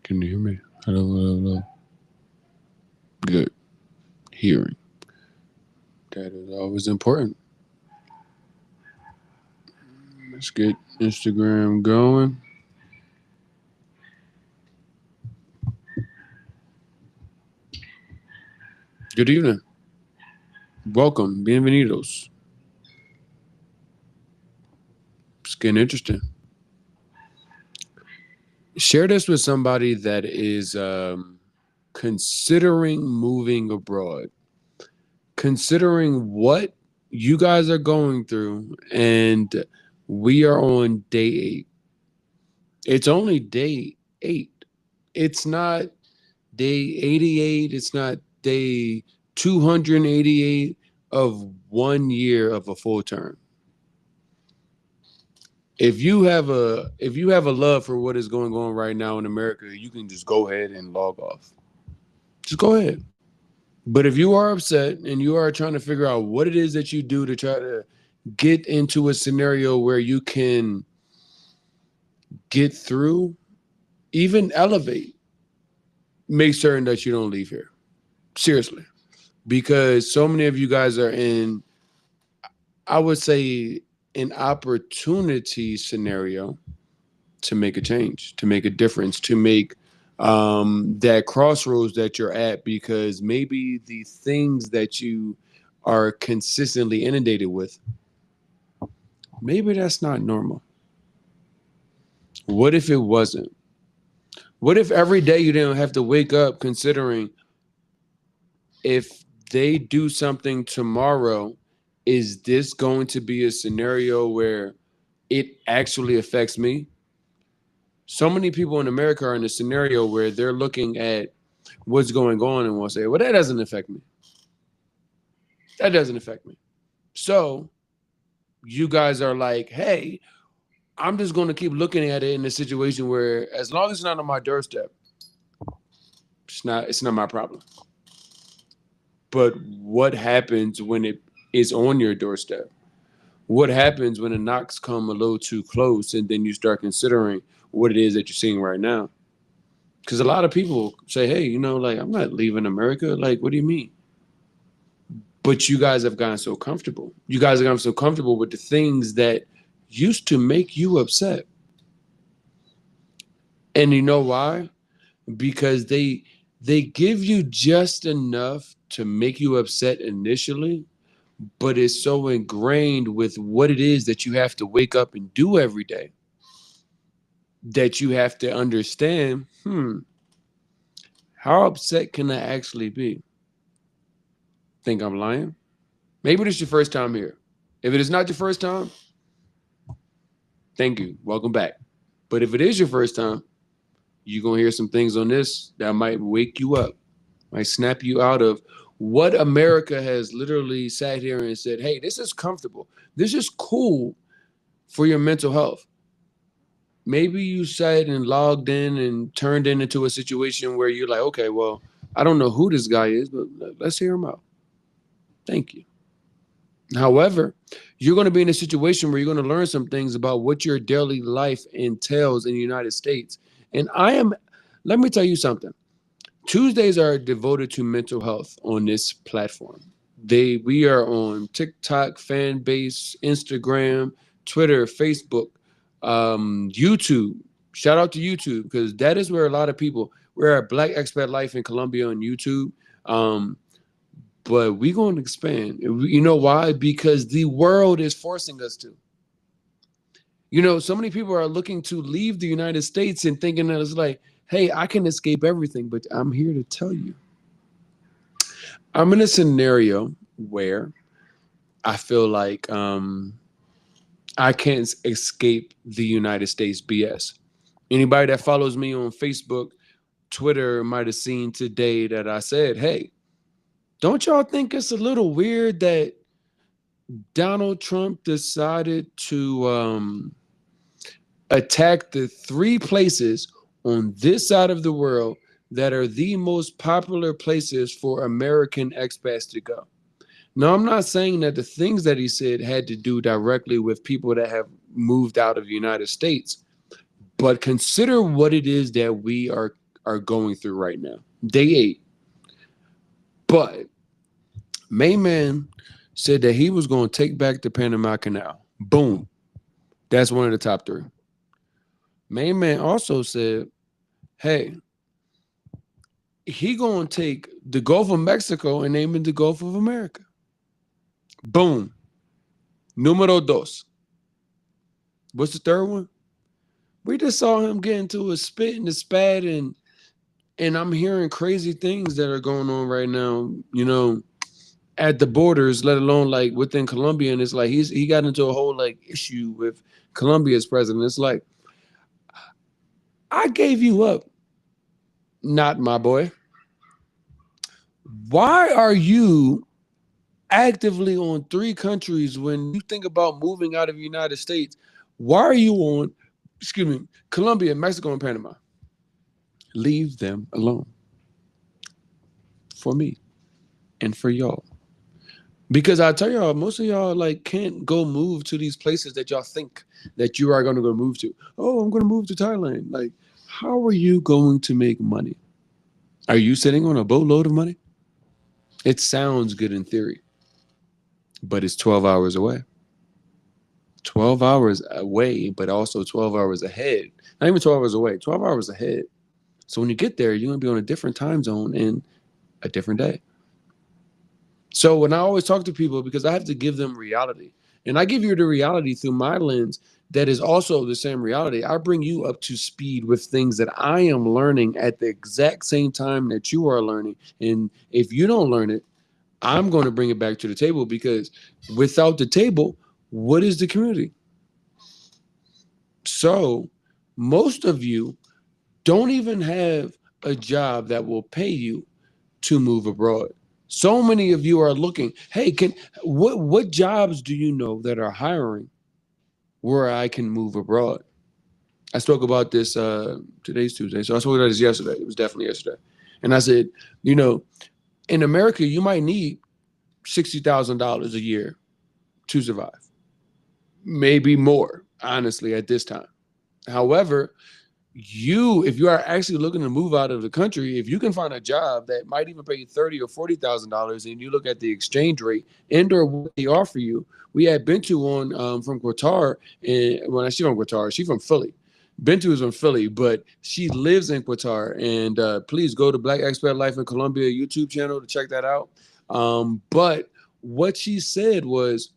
Can you hear me? Hello, hello, hello. Good. Hearing. That is always important. Let's get Instagram going. Good evening. Welcome. Bienvenidos. It's getting interesting. Share this with somebody that is considering moving abroad, considering what you guys are going through, and we are on day 8. It's only day 8. It's not day 88. It's not day 288 of 1 year of a full term. If you have a love for what is going on right now in America, you can just go ahead and log off. Just go ahead. But if you are upset and you are trying to figure out what it is that you do to try to get into a scenario where you can get through, even elevate, make certain that you don't leave here. Seriously. Because so many of you guys are in, I would say, an opportunity scenario to make a change, to make a difference, to make that crossroads that you're at, because maybe the things that you are consistently inundated with, maybe that's not normal. What if it wasn't? What if every day you didn't have to wake up considering, if they do something tomorrow, is this going to be a scenario where it actually affects me? So many people in America are in a scenario where they're looking at what's going on and will say, well, that doesn't affect me. That doesn't affect me. So you guys are like, hey, I'm just going to keep looking at it in a situation where, as long as it's not on my doorstep, it's not my problem. But what happens when it is on your doorstep? What happens when the knocks come a little too close and then you start considering what it is that you're seeing right now? Because a lot of people say, hey, like, I'm not leaving America. Like, what do you mean? But you guys have gotten so comfortable. You guys have gotten so comfortable with the things that used to make you upset. And you know why? Because they give you just enough to make you upset initially, but it's so ingrained with what it is that you have to wake up and do every day that you have to understand, how upset can I actually be? Think I'm lying? Maybe this is your first time here. If it is not your first time, thank you. Welcome back. But if it is your first time, you're going to hear some things on this that might wake you up, might snap you out of what America has literally sat here and said, hey, this is comfortable. This is cool for your mental health. Maybe you sat and logged in and turned into a situation where you're like, okay, well, I don't know who this guy is, but let's hear him out. Thank you. However, you're going to be in a situation where you're going to learn some things about what your daily life entails in the United States. And let me tell you something. Tuesdays are devoted to mental health on this platform. We are on TikTok, fan base, Instagram, Twitter, Facebook, YouTube. Shout out to YouTube, because that is where a lot of people, we're at Black Expat Life in Colombia on YouTube. Um, but we're going to expand. You know why? Because the world is forcing us to. So many people are looking to leave the United States and thinking that it's like, hey, I can escape everything. But I'm here to tell you, I'm in a scenario where I feel like I can't escape the United States BS. Anybody that follows me on Facebook, Twitter might have seen today that I said, hey, don't y'all think it's a little weird that Donald Trump decided to attack the 3 places on this side of the world that are the most popular places for American expats to go? Now, I'm not saying that the things that he said had to do directly with people that have moved out of the United States, but consider what it is that we are are going through right now. Day 8. But main man said that he was going to take back the Panama Canal. Boom. That's one of the top 3. Main man also said, hey, he going to take the Gulf of Mexico and name it the Gulf of America. Boom. Numero dos. What's the third one? We just saw him get into a spit and a spat, and I'm hearing crazy things that are going on right now, at the borders, let alone like within Colombia. And it's like he got into a whole like issue with Colombia's president. It's like, I gave you up, not my boy. Why are you actively on 3 countries when you think about moving out of the United States? Why are you on, Colombia, Mexico, and Panama? Leave them alone. For me and for y'all. Because I tell y'all, most of y'all like can't go move to these places that y'all think that you are going to go move to. Oh, I'm going to move to Thailand. Like, how are you going to make money? Are you sitting on a boatload of money? It sounds good in theory, but it's 12 hours away. 12 hours away, but also 12 hours ahead. Not even 12 hours away, 12 hours ahead. So when you get there, you're going to be on a different time zone in a different day. So when I always talk to people, because I have to give them reality, and I give you the reality through my lens that is also the same reality. I bring you up to speed with things that I am learning at the exact same time that you are learning. And if you don't learn it, I'm going to bring it back to the table, because without the table, what is the community? So most of you don't even have a job that will pay you to move abroad. So many of you are looking, hey, what jobs do you know that are hiring where I can move abroad? I spoke about this today's Tuesday. So I spoke about this yesterday. It was definitely yesterday. And I said, in America, you might need $60,000 a year to survive. Maybe more, honestly, at this time. However, if you are actually looking to move out of the country, if you can find a job that might even pay you $30,000 or $40,000, and you look at the exchange rate and or what they offer you. We had Bintu on from Qatar, and when she's from Qatar, she's from Philly. Bintu is from Philly, but she lives in Qatar. And please go to Black Expat Life in Colombia YouTube channel to check that out. But what she said was,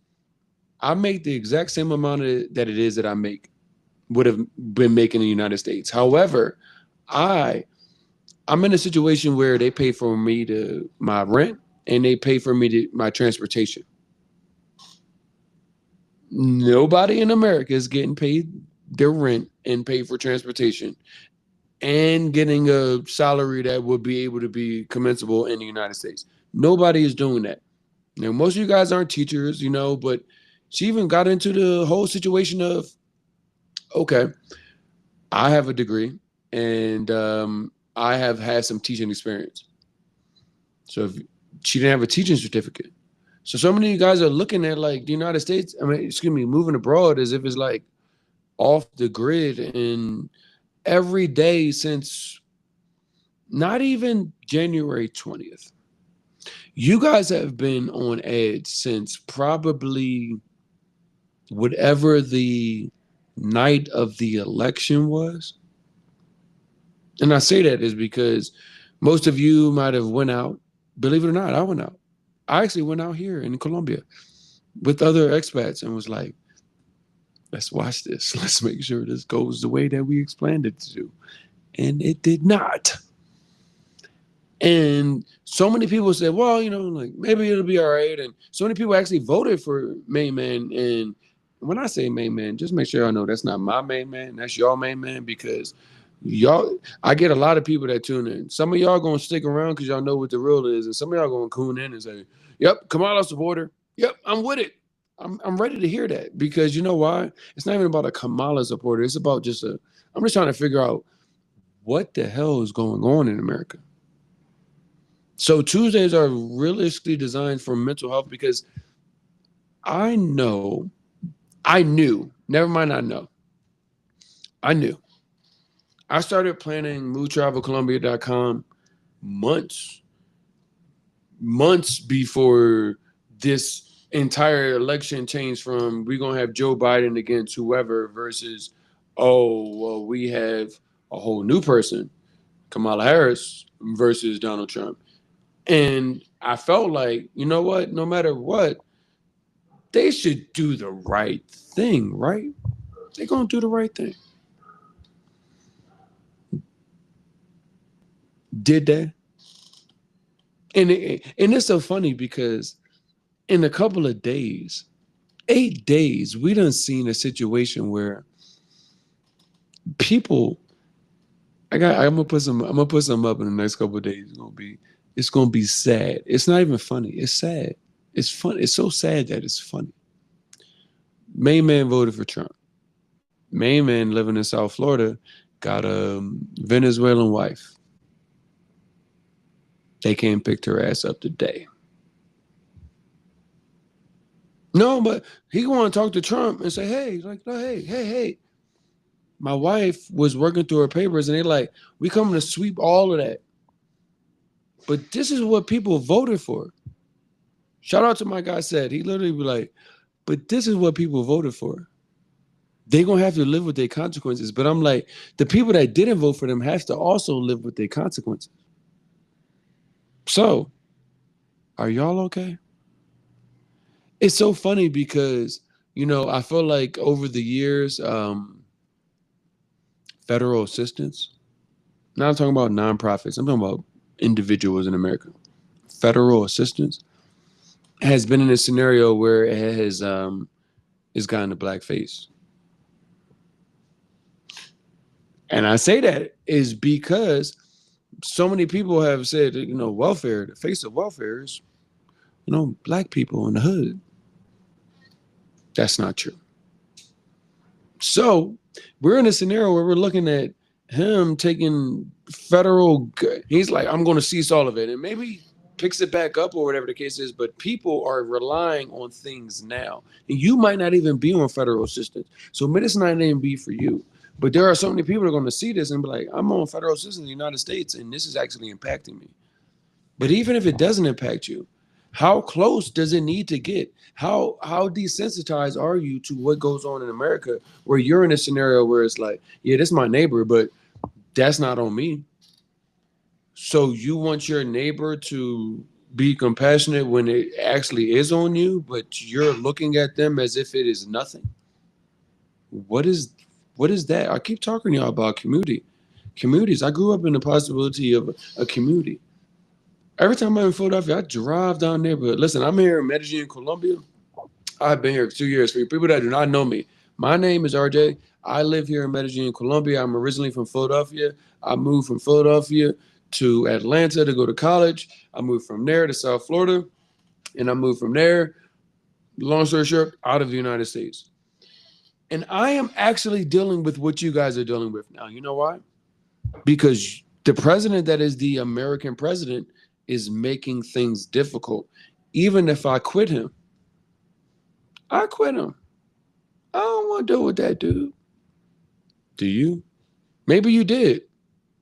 I make the exact same amount that it is that I would have been making in the United States. However, I'm in a situation where they pay for me my rent, and they pay for me my transportation. Nobody in America is getting paid their rent and paid for transportation and getting a salary that would be able to be commensable in the United States. Nobody is doing that. Now, most of you guys aren't teachers, but she even got into the whole situation of, okay, I have a degree, and I have had some teaching experience. So if she didn't have a teaching certificate. So many of you guys are looking at like the United States, moving abroad as if it's like off the grid. And every day since not even January 20th, you guys have been on edge since probably whatever the night of the election was. And I say that is because most of you might have went out. Believe it or not, I went out. I actually went out here in Colombia with other expats and was like, let's watch this. Let's make sure this goes the way that we explained it to. And it did not. And so many people said, well, like maybe it'll be all right. And so many people actually voted for main man. And when I say main man, just make sure I know that's not my main man. That's your main man, because I get a lot of people that tune in. Some of y'all going to stick around because y'all know what the real is. And some of y'all going to tune in and say, yep, Kamala supporter. Yep, I'm with it. I'm ready to hear that, because you know why? It's not even about a Kamala supporter. It's about I'm just trying to figure out what the hell is going on in America. So Tuesdays are realistically designed for mental health, because I knew, never mind, I knew I started planning movetravelcolombia.com months, months before this entire election changed from we're gonna have Joe Biden against whoever versus we have a whole new person, Kamala Harris versus Donald Trump. And I felt like, you know what, no matter what, they should do the right thing, right? They're gonna do the right thing. Did they? And it's so funny because in a couple of days, 8 days, we done seen a situation where people. I'm gonna put some up in the next couple of days. It's gonna be sad. It's not even funny. It's sad. It's fun. It's so sad that it's funny. Main man voted for Trump. Main man living in South Florida got a Venezuelan wife. They came and picked her ass up today. No, but he going to talk to Trump and say, hey, like, no, hey. My wife was working through her papers and they like, we coming to sweep all of that. But this is what people voted for. Shout out to my guy said. He literally be like, but this is what people voted for. They going to have to live with their consequences. But I'm like, the people that didn't vote for them have to also live with their consequences. So, are y'all okay? It's so funny because, I feel like over the years, federal assistance, now I'm talking about nonprofits, I'm talking about individuals in America. Federal assistance has been in a scenario where it has gotten a blackface. And I say that is because so many people have said, welfare, the face of welfare is, black people in the hood. That's not true. So we're in a scenario where we're looking at him taking federal. He's like, I'm going to cease all of it. And maybe picks it back up or whatever the case is. But people are relying on things now. And you might not even be on federal assistance. So this might not even be for you. But there are so many people that are going to see this and be like, I'm on federal assistance in the United States, and this is actually impacting me. But even if it doesn't impact you, how close does it need to get? How desensitized are you to what goes on in America where you're in a scenario where it's like, yeah, this is my neighbor, but that's not on me. So you want your neighbor to be compassionate when it actually is on you, but you're looking at them as if it is nothing. What is that? I keep talking to y'all about communities. I grew up in the possibility of a community. Every time I'm in Philadelphia, I drive down there. But listen, I'm here in Medellin, Colombia. I've been here for 2 years. For people that do not know me, my name is RJ. I live here in Medellin, Colombia. I'm originally from Philadelphia. I moved from Philadelphia to Atlanta to go to college. I moved from there to South Florida. And I moved from there, long story short, out of the United States. And I am actually dealing with what you guys are dealing with now. You know why? Because the president that is the American president is making things difficult. Even if I quit him, I quit him. I don't want to deal with that dude. Do you? Maybe you did.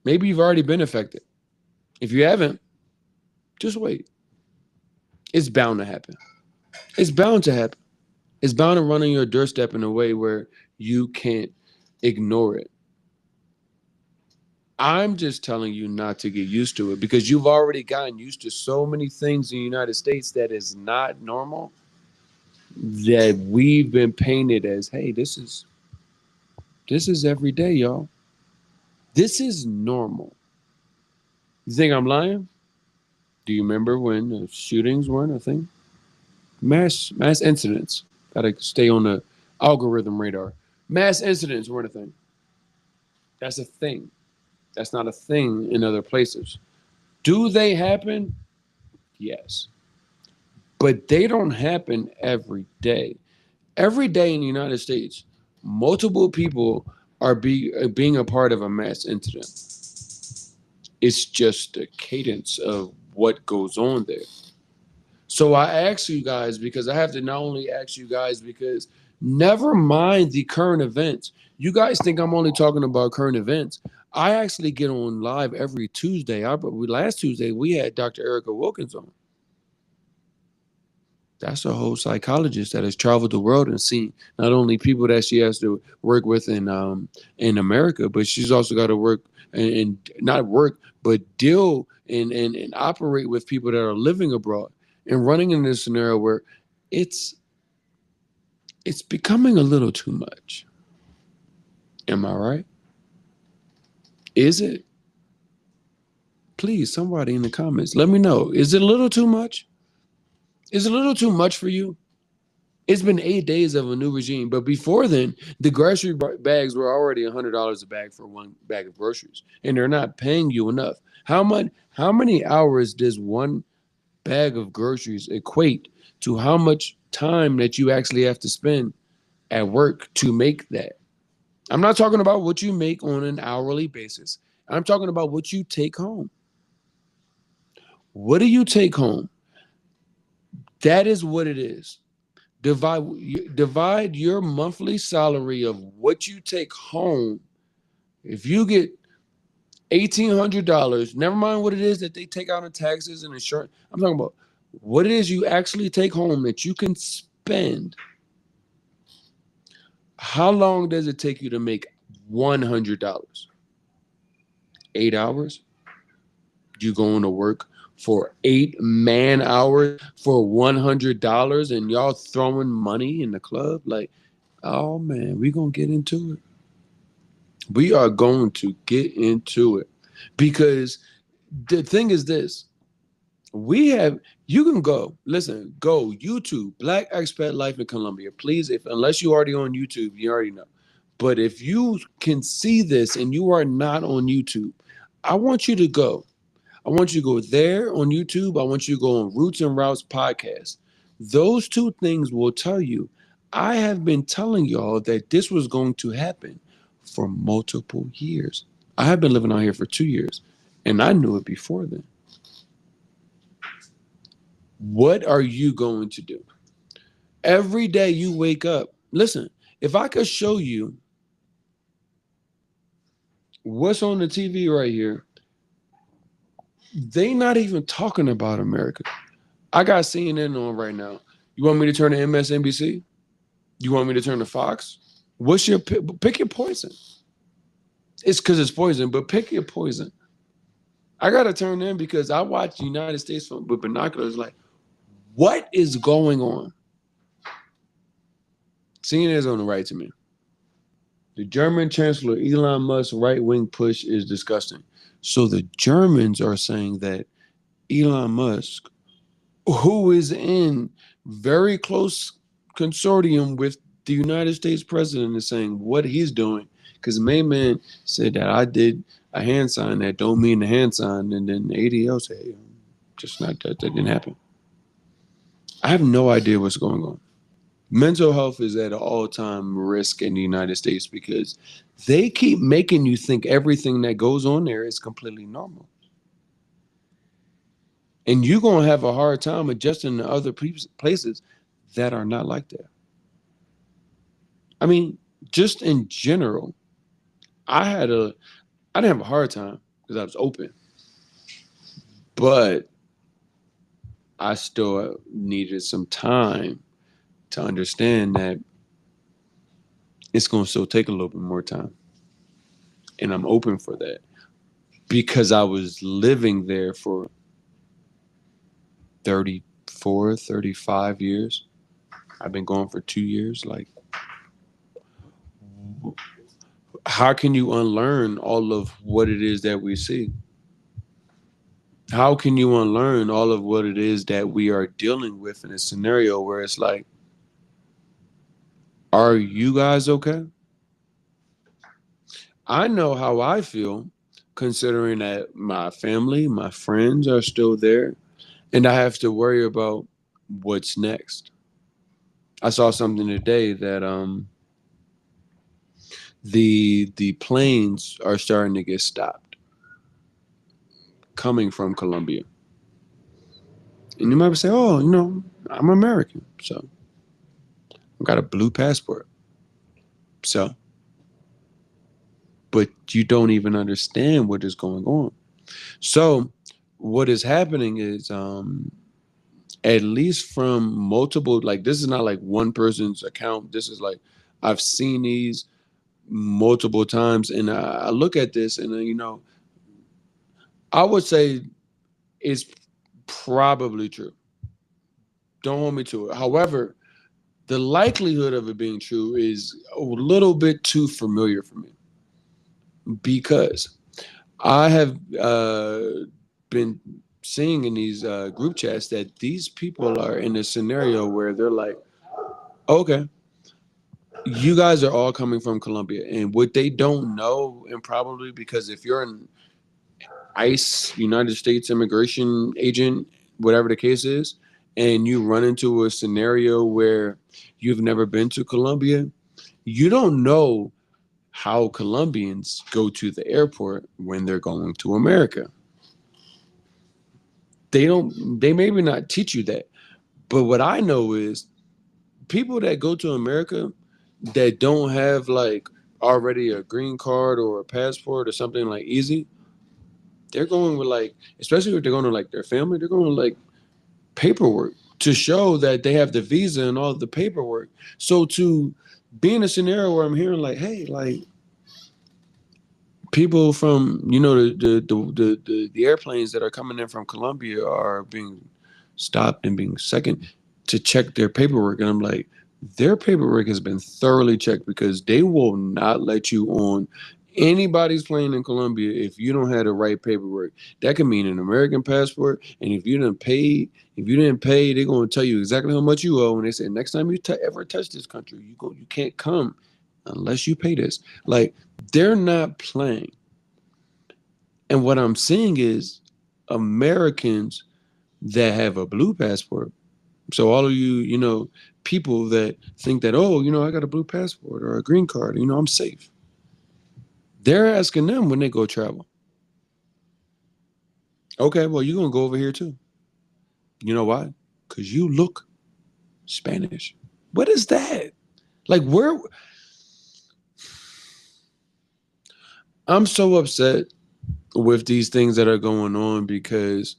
Maybe you've already been affected. If you haven't, just wait. It's bound to happen. It's bound to happen. It's bound to run on your doorstep in a way where you can't ignore it. I'm just telling you not to get used to it because you've already gotten used to so many things in the United States that is not normal, that we've been painted as, hey, this is every day, y'all. This is normal. You think I'm lying? Do you remember when the shootings weren't a thing? Mass incidents. Gotta stay on the algorithm radar. Mass incidents weren't a thing. That's a thing. That's not a thing in other places. Do they happen? Yes. But they don't happen every day. Every day in the United States, multiple people are being a part of a mass incident. It's just the cadence of what goes on there. So I ask you guys because I have to not only ask you guys because never mind the current events. You guys think I'm only talking about current events. I actually get on live every Tuesday. Last Tuesday we had Dr. Erica Wilkins on. That's a whole psychologist that has traveled the world and seen not only people that she has to work with in America, but she's also got to work and not work, but deal and operate with people that are living abroad and running in this scenario where it's it's becoming a little too much. Am I right? Is it? Please, somebody in the comments, let me know. Is it a little too much? Is it a little too much for you? It's been 8 days of a new regime, but before then, the grocery bags were already $100 a bag for one bag of groceries, and they're not paying you enough. How much? How many hours does one bag of groceries equate to how much time that you actually have to spend at work to make that? I'm not talking about what you make on an hourly basis. I'm talking about what you take home. What do you take home? That is what it is. Divide your monthly salary of what you take home. If you get $1,800, never mind what it is that they take out in taxes and insurance. I'm talking about what it is you actually take home that you can spend. How long does it take you to make $100? 8 hours? You going to work for 8 man hours for $100 and y'all throwing money in the club? Like, oh man, we gonna get into it. We are going to get into it because the thing is this. We have you can go YouTube Black Expat Life in Colombia. Please, if unless you already on YouTube, you already know. But if you can see this and you are not on YouTube, I want you to go. I want you to go there on YouTube. I want you to go on Roots and Routes podcast. Those two things will tell you. I have been telling y'all that this was going to happen for multiple years. I have been living out here for 2 years, and I knew it before then. What are you going to do? Every day you wake up. Listen, if I could show you what's on the TV right here, they not even talking about America. I got CNN on right now. You want me to turn to MSNBC? You want me to turn to Fox? What's your pick your poison? It's because it's poison, but pick your poison. I gotta turn in because I watch the United States with binoculars. Like, what is going on? CNN is on the right to me. The German Chancellor Elon Musk's right-wing push is disgusting. So the Germans are saying that Elon Musk, who is in very close consortium with the United States president, is saying what he's doing. Because the main man said that I did a hand sign that don't mean the hand sign, and then the ADL said, hey, just not that didn't happen. I have no idea what's going on. Mental health is at an all-time risk in the United States because they keep making you think everything that goes on there is completely normal. And you're going to have a hard time adjusting to other places that are not like that. I mean, just in general, I didn't have a hard time because I was open. But I still needed some time to understand that it's going to still take a little bit more time. And I'm open for that because I was living there for 34, 35 years. I've been going for 2 years. Like, how can you unlearn all of what it is that we see? How can you unlearn all of what it is that we are dealing with in a scenario where it's like, are you guys okay? I know how I feel considering that my family, my friends are still there, and I have to worry about what's next. I saw something today that the planes are starting to get stopped coming from Colombia. And you might say, oh, I'm American, so I've got a blue passport. So but you don't even understand what is going on. So what is happening is at least from multiple, like this is not like one person's account. This is like I've seen these multiple times, and I look at this, and I would say it's probably true. Don't hold me to it. However, the likelihood of it being true is a little bit too familiar for me because I have been seeing in these group chats that these people are in a scenario where they're like, okay, you guys are all coming from Colombia. And what they don't know, and probably because if you're an ICE, United States immigration agent, whatever the case is, and you run into a scenario where you've never been to Colombia, you don't know how Colombians go to the airport when they're going to America. They maybe not teach you that. But what I know is people that go to America that don't have like already a green card or a passport or something like easy, they're going with like, especially if they're going to like their family, they're going to like paperwork to show that they have the visa and all the paperwork. So to be in a scenario where I'm hearing like, hey, like people from the airplanes that are coming in from Colombia are being stopped and being second to check their paperwork, and I'm like, their paperwork has been thoroughly checked because they will not let you on anybody's plane in Colombia if you don't have the right paperwork. That could mean an American passport, and if you didn't pay, they're going to tell you exactly how much you owe, and they say next time you ever touch this country, you can't come unless you pay this. Like they're not playing. And what I'm seeing is Americans that have a blue passport. So all of you, people that think that, oh, I got a blue passport or a green card, I'm safe. They're asking them when they go travel. Okay, well, you're going to go over here too. You know why? Because you look Spanish. What is that? Like, where? I'm so upset with these things that are going on because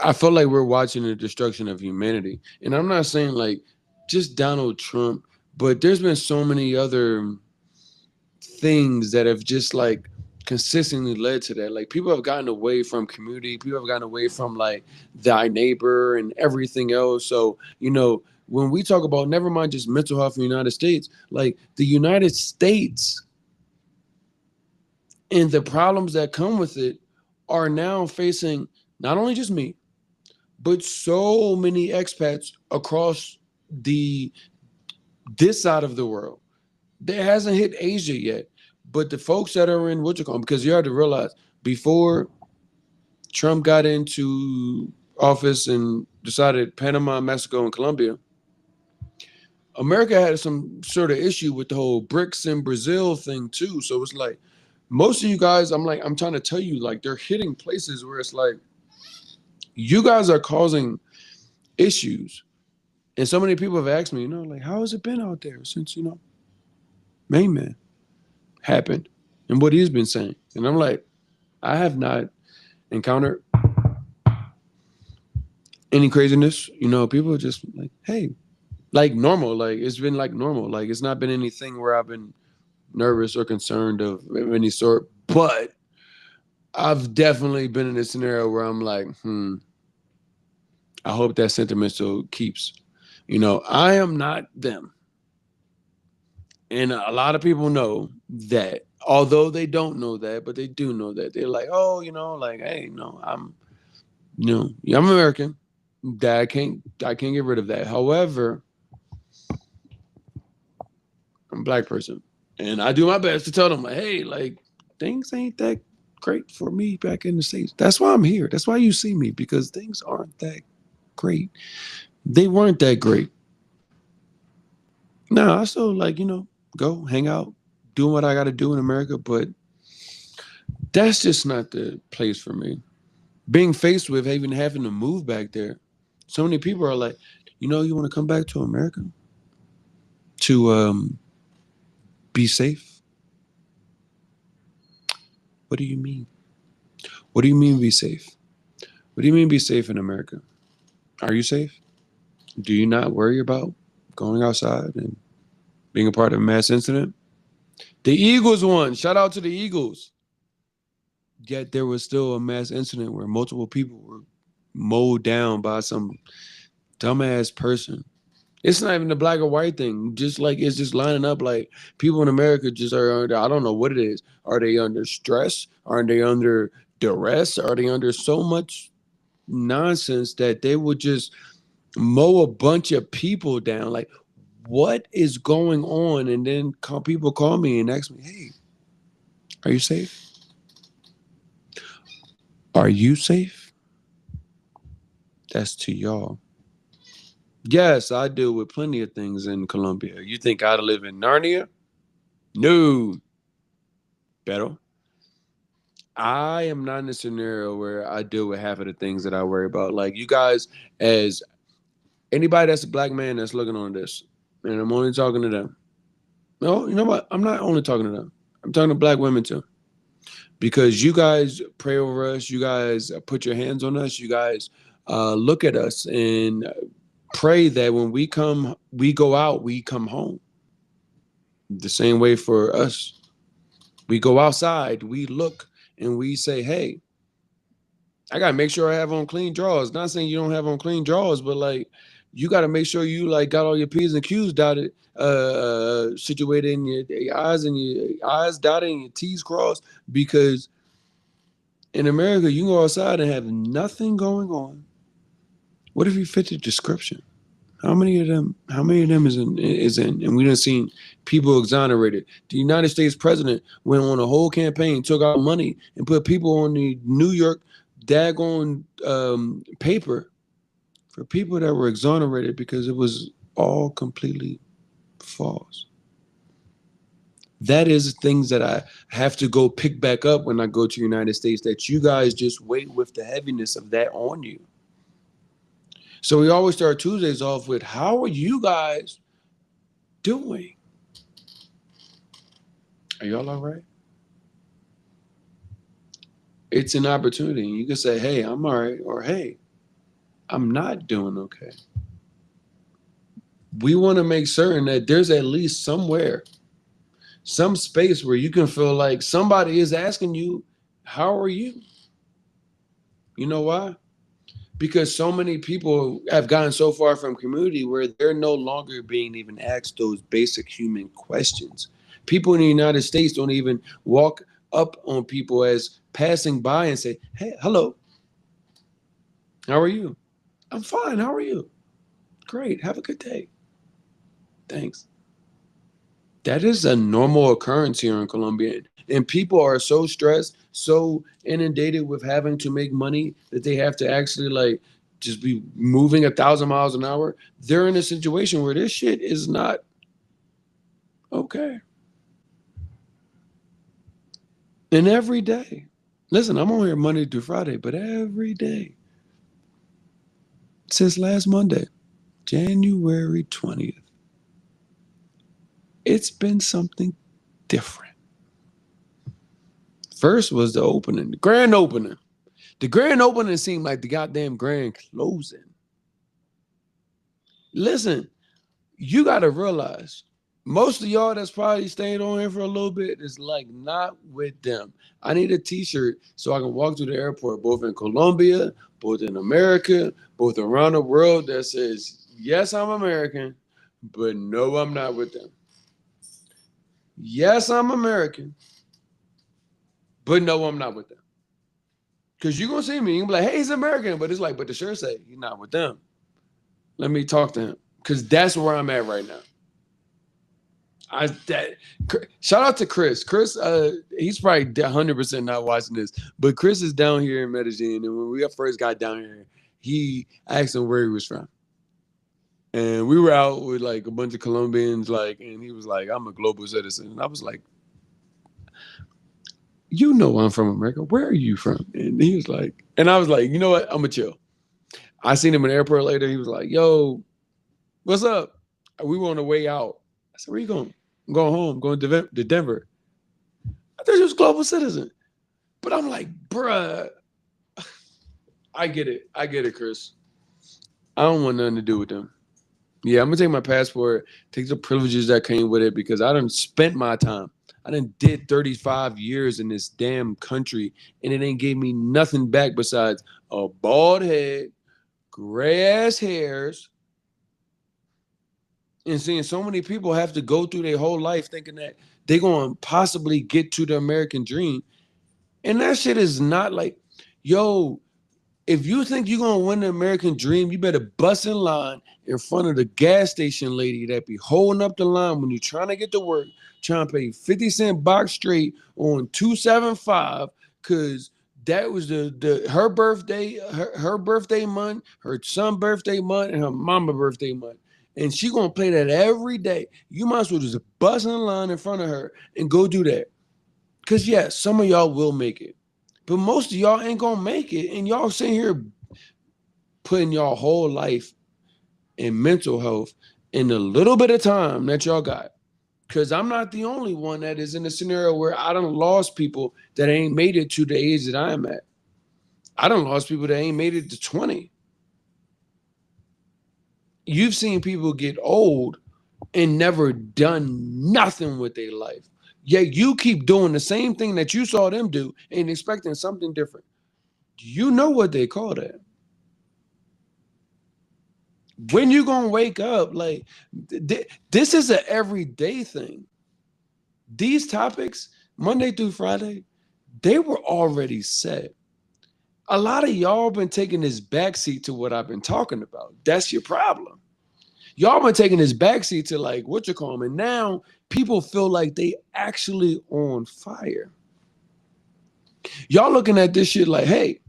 I feel like we're watching the destruction of humanity. And I'm not saying like just Donald Trump, but there's been so many other things that have just like consistently led to that. Like people have gotten away from community, people have gotten away from like thy neighbor and everything else. So, when we talk about never mind just mental health in the United States, like the United States and the problems that come with it are now facing not only just me, but so many expats across the this side of the world. That hasn't hit Asia yet, but the folks that are in what you call, because you have to realize before Trump got into office and decided Panama, Mexico, and Colombia, America had some sort of issue with the whole BRICS and Brazil thing too. So it's like most of you guys, I'm trying to tell you, like they're hitting places where it's like you guys are causing issues. And so many people have asked me, like, how has it been out there since, Main Man happened and what he's been saying? And I'm like, I have not encountered any craziness. People are just like, hey, like normal. Like it's been like normal. Like it's not been anything where I've been nervous or concerned of any sort. But I've definitely been in a scenario where I'm like, I hope that sentiment still keeps. I am not them. And a lot of people know that, although they don't know that, but they do know that. They're like, oh, like, hey, no, yeah, I'm American. That I can't get rid of that. However, I'm a black person. And I do my best to tell them, like, hey, like, things ain't that great for me back in the States. That's why I'm here. That's why you see me, because things aren't that great. They weren't that great. Now, I still like, go hang out, doing what I got to do in America, but that's just not the place for me. Being faced with even having to move back there, so many people are like, you want to come back to America to be safe? What do you mean? What do you mean be safe? What do you mean be safe in America? Are you safe? Do you not worry about going outside and being a part of a mass incident? The Eagles won. Shout out to the Eagles. Yet there was still a mass incident where multiple people were mowed down by some dumbass person. It's not even the black or white thing. Just like it's just lining up like people in America just are under, I don't know what it is. Are they under stress? Are they under duress? Are they under so much nonsense that they would just mow a bunch of people down? Like, what is going on? And then people call me and ask me, hey, are you safe? Are you safe? That's to y'all. Yes, I deal with plenty of things in Colombia. You think I live in Narnia? No. Pero I am not in a scenario where I deal with half of the things that I worry about. Like you guys, as anybody that's a black man that's looking on this, and I'm only talking to them. No, you know what? I'm not only talking to them. I'm talking to black women too. Because you guys pray over us, you guys put your hands on us, you guys look at us and pray that when we go out, we come home. The same way for us. We go outside, we look, and we say, hey, I gotta make sure I have on clean drawers. Not saying you don't have on clean drawers, but like you gotta make sure you like got all your P's and Q's dotted, situated in your eyes dotted and your T's crossed. Because in America, you can go outside and have nothing going on. What if you fit the description? How many of them? How many of them is in? And we done seen people exonerated. The United States president went on a whole campaign, took out money, and put people on the New York daggone paper for people that were exonerated because it was all completely false. That is things that I have to go pick back up when I go to the United States. That you guys just wait with the heaviness of that on you. So we always start Tuesdays off with, how are you guys doing? Are y'all all right? It's an opportunity. You can say, hey, I'm all right, or hey, I'm not doing okay. We want to make certain that there's at least somewhere, some space where you can feel like somebody is asking you, how are you? You know why? Because so many people have gotten so far from community where they're no longer being even asked those basic human questions. People in the United States don't even walk up on people as passing by and say, hey, hello, how are you? I'm fine. How are you? Great. Have a good day. Thanks. That is a normal occurrence here in Colombia. And people are so stressed, so inundated with having to make money that they have to actually like just be moving 1,000 miles an hour. They're in a situation where this shit is not okay. And every day, listen, I'm on here Monday through Friday, but every day since last Monday, January 20th, it's been something different. First was the opening, the grand opening. The grand opening seemed like the goddamn grand closing. Listen, you got to realize most of y'all that's probably stayed on here for a little bit is like not with them. I need a t-shirt so I can walk through the airport, both in Colombia, both in America, both around the world that says, yes, I'm American, but no, I'm not with them. Yes, I'm American, but no, I'm not with them. Because you're going to see me, you're going to be like, hey, he's American. But it's like, but the shirt say, he's not with them. Let me talk to him. Because that's where I'm at right now. Shout out to Chris. Chris, he's probably 100% not watching this. But Chris is down here in Medellin. And when we first got down here, he asked him where he was from. And we were out with like a bunch of Colombians, like, and he was like, I'm a global citizen. And I was like, you know I'm from America. Where are you from? And he was like, and I was like, you know what? I'm going to chill. I seen him in the airport later. He was like, yo, what's up? We were on the way out. I said, where you going? I'm going home. I'm going to Denver. I thought you was a global citizen. But I'm like, bruh, I get it. I get it, Chris. I don't want nothing to do with them. Yeah, I'm gonna take my passport, take the privileges that came with it because I done spent my time. I done did 35 years in this damn country and it ain't gave me nothing back besides a bald head, gray ass hairs, and seeing so many people have to go through their whole life thinking that they're gonna possibly get to the American dream. And that shit is not like, yo, if you think you're gonna win the American dream, you better bust in line in front of the gas station lady that be holding up the line when you're trying to get to work, trying to pay 50 cent box straight on 275, cause that was the her birthday, her birthday month, her son birthday month, and her mama birthday month. And she gonna play that every day. You might as well just bust in line in front of her and go do that. Cause yes, some of y'all will make it. But most of y'all ain't gonna make it, and y'all sitting here putting y'all whole life and mental health in the little bit of time that y'all got. Cause I'm not the only one that is in a scenario where I done lost people that ain't made it to the age that I'm at. I done lost people that ain't made it to 20. You've seen people get old and never done nothing with their life. Yet you keep doing the same thing that you saw them do and expecting something different. You know what they call that. When you gonna wake up? Like this is an everyday thing. These topics, Monday through Friday, they were already set. A lot of y'all been taking this backseat to what I've been talking about. That's your problem. Y'all been taking this backseat to like what you call them, and now people feel like they actually on fire. Y'all looking at this shit like, hey,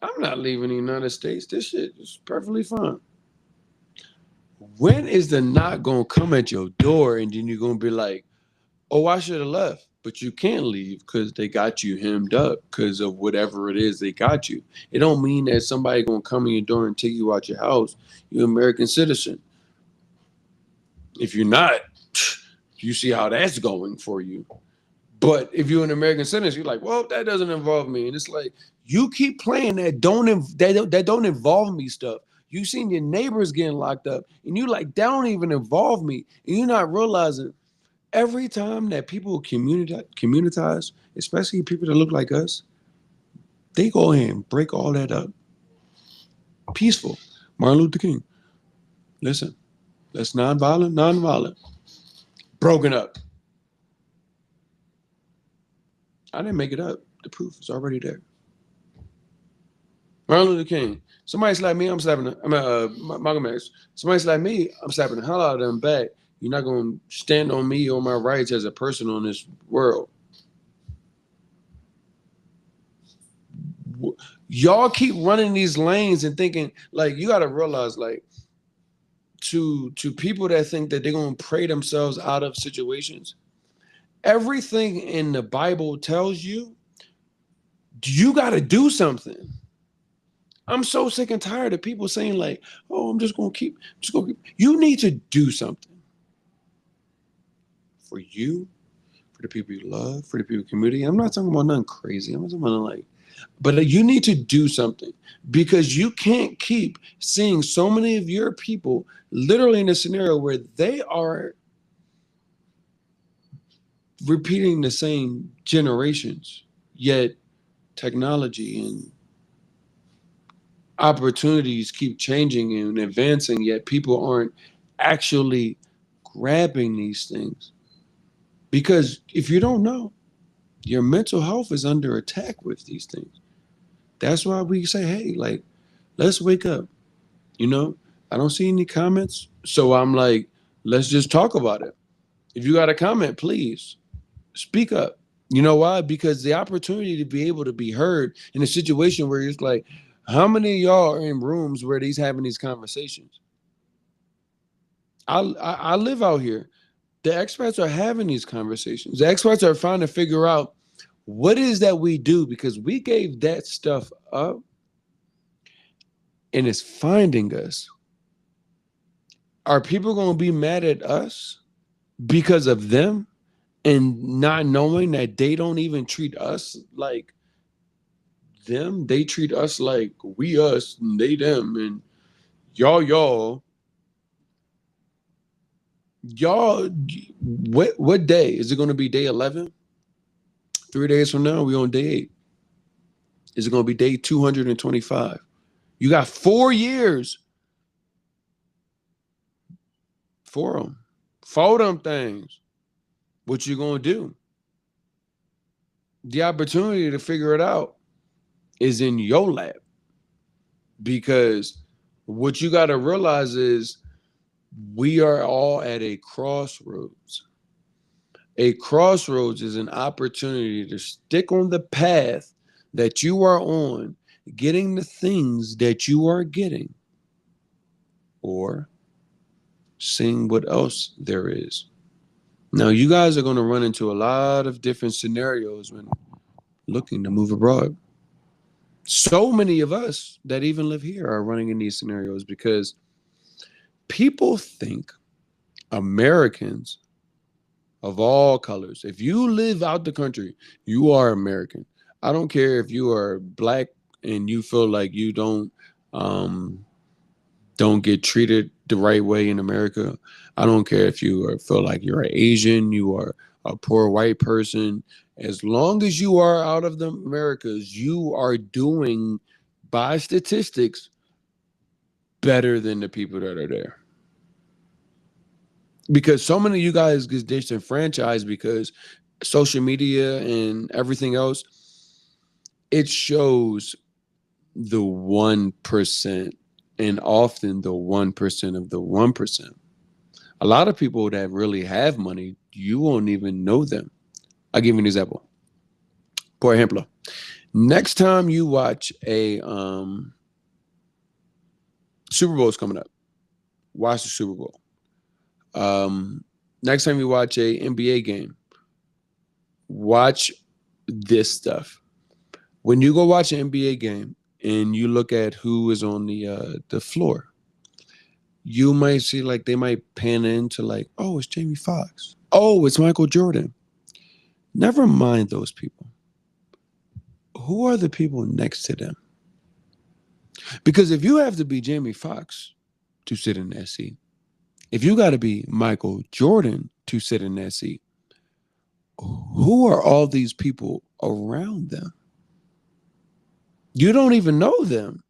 I'm not leaving the United States. This shit is perfectly fine. When is the knock gonna come at your door and then you're gonna be like, oh, I should have left, but you can't leave because they got you hemmed up because of whatever it is they got you. It don't mean that somebody gonna come in your door and take you out your house. You're an American citizen. If you're not, you see how that's going for you. But if you're an American citizen, you're like, well, that doesn't involve me. And it's like you keep playing that don't involve me stuff. You seen your neighbors getting locked up, and you like that don't even involve me, and you're not realizing every time that people communitize, especially people that look like us, they go ahead and break all that up. Peaceful. Martin Luther King. Listen, that's nonviolent. Broken up. I didn't make it up. The proof is already there. Martin Luther King. Somebody slap me, I'm slapping. Malcolm X. Somebody slap me, I'm slapping the hell out of them back. You're not gonna stand on me or my rights as a person on this world. Y'all keep running these lanes and thinking like you got to realize like to people that think that they're gonna pray themselves out of situations. Everything in the Bible tells you got to do something. I'm so sick and tired of people saying like, "Oh, I'm just gonna keep." You need to do something for you, for the people you love, for the people community. I'm not talking about nothing crazy. I'm not talking about like, but you need to do something because you can't keep seeing so many of your people literally in a scenario where they are repeating the same generations, yet technology and opportunities keep changing and advancing, yet people aren't actually grabbing these things. Because if you don't know, your mental health is under attack with these things. That's why we say, hey, like, let's wake up. You know, I don't see any comments. So I'm like, let's just talk about it. If you got a comment, please speak up. You know why? Because the opportunity to be able to be heard in a situation where it's like, how many of y'all are in rooms where these having these conversations? I live out here. The expats are having these conversations. The expats are trying to figure out what is that we do because we gave that stuff up and it's finding us. Are people going to be mad at us because of them and not knowing that they don't even treat us like them. They treat us like we us and they them, and y'all. Y'all, what day is it going to be? Day 11? 3 days from now, we on day 8. Is it going to be day 225? You got 4 years for them. For them things. What you going to do? The opportunity to figure it out is in your lap. Because what you got to realize is we are all at a crossroads. A crossroads is an opportunity to stick on the path that you are on, getting the things that you are getting, or seeing what else there is. Now, you guys are going to run into a lot of different scenarios when looking to move abroad. So many of us that even live here are running in these scenarios because people think Americans of all colors, if you live out the country, you are American. I don't care if you are black and you feel like you don't get treated the right way in America. I don't care if feel like you're an Asian, you are a poor white person. As long as you are out of the Americas, you are doing, by statistics, better than the people that are there. Because so many of you guys get disenfranchised because social media and everything else, it shows the 1%, and often the 1% of the 1%. A lot of people that really have money, you won't even know them. I'll give you an example. Por ejemplo, next time you watch a Super Bowl's coming up, watch the Super Bowl. Next time you watch a NBA game, watch this stuff. When you go watch an NBA game and you look at who is on the floor, you might see like they might pan into like, oh, it's Jamie Foxx. Oh, it's Michael Jordan. Never mind those people. Who are the people next to them? Because if you have to be Jamie Foxx to sit in that seat, if you got to be Michael Jordan to sit in that seat, who are all these people around them? You don't even know them,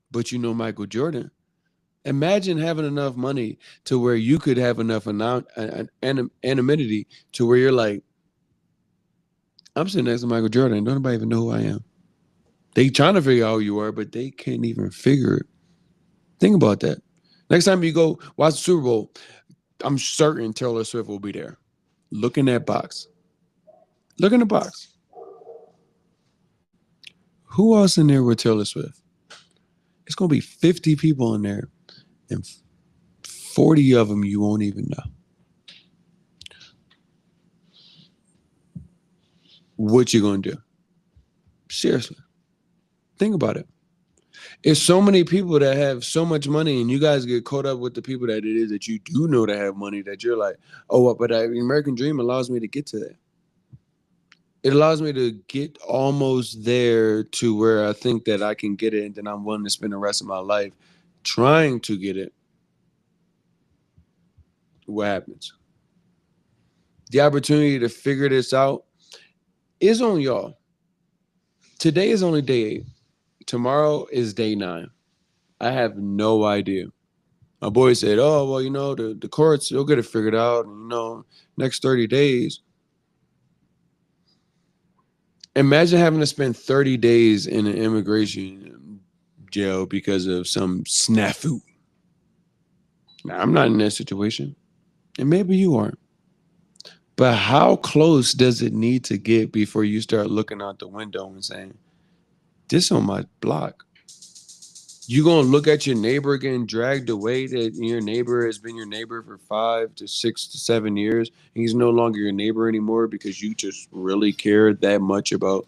but you know Michael Jordan. Imagine having enough money to where you could have enough anonymity to where you're like, I'm sitting next to Michael Jordan. Don't nobody even know who I am. They trying to figure out who you are, but they can't even figure it. Think about that. Next time you go watch the Super Bowl, I'm certain Taylor Swift will be there. Look in that box. Look in the box. Who else in there with Taylor Swift? It's going to be 50 people in there, and 40 of them you won't even know. What you going to do? Seriously. Think about it. It's so many people that have so much money, and you guys get caught up with the people that it is that you do know that have money that you're like, oh, but the American dream allows me to get to that. It allows me to get almost there to where I think that I can get it, and then I'm willing to spend the rest of my life trying to get it. What happens? The opportunity to figure this out is on y'all. Today is only day 8. Tomorrow is day 9. I have no idea. My boy said, oh, well, the courts, they'll get it figured out. And, next 30 days. Imagine having to spend 30 days in an immigration jail because of some snafu. Now, I'm not in that situation. And maybe you aren't. But how close does it need to get before you start looking out the window and saying, this on my block? You gonna look at your neighbor getting dragged away, that your neighbor has been your neighbor for 5 to 6 to 7 years, and he's no longer your neighbor anymore because you just really care that much about.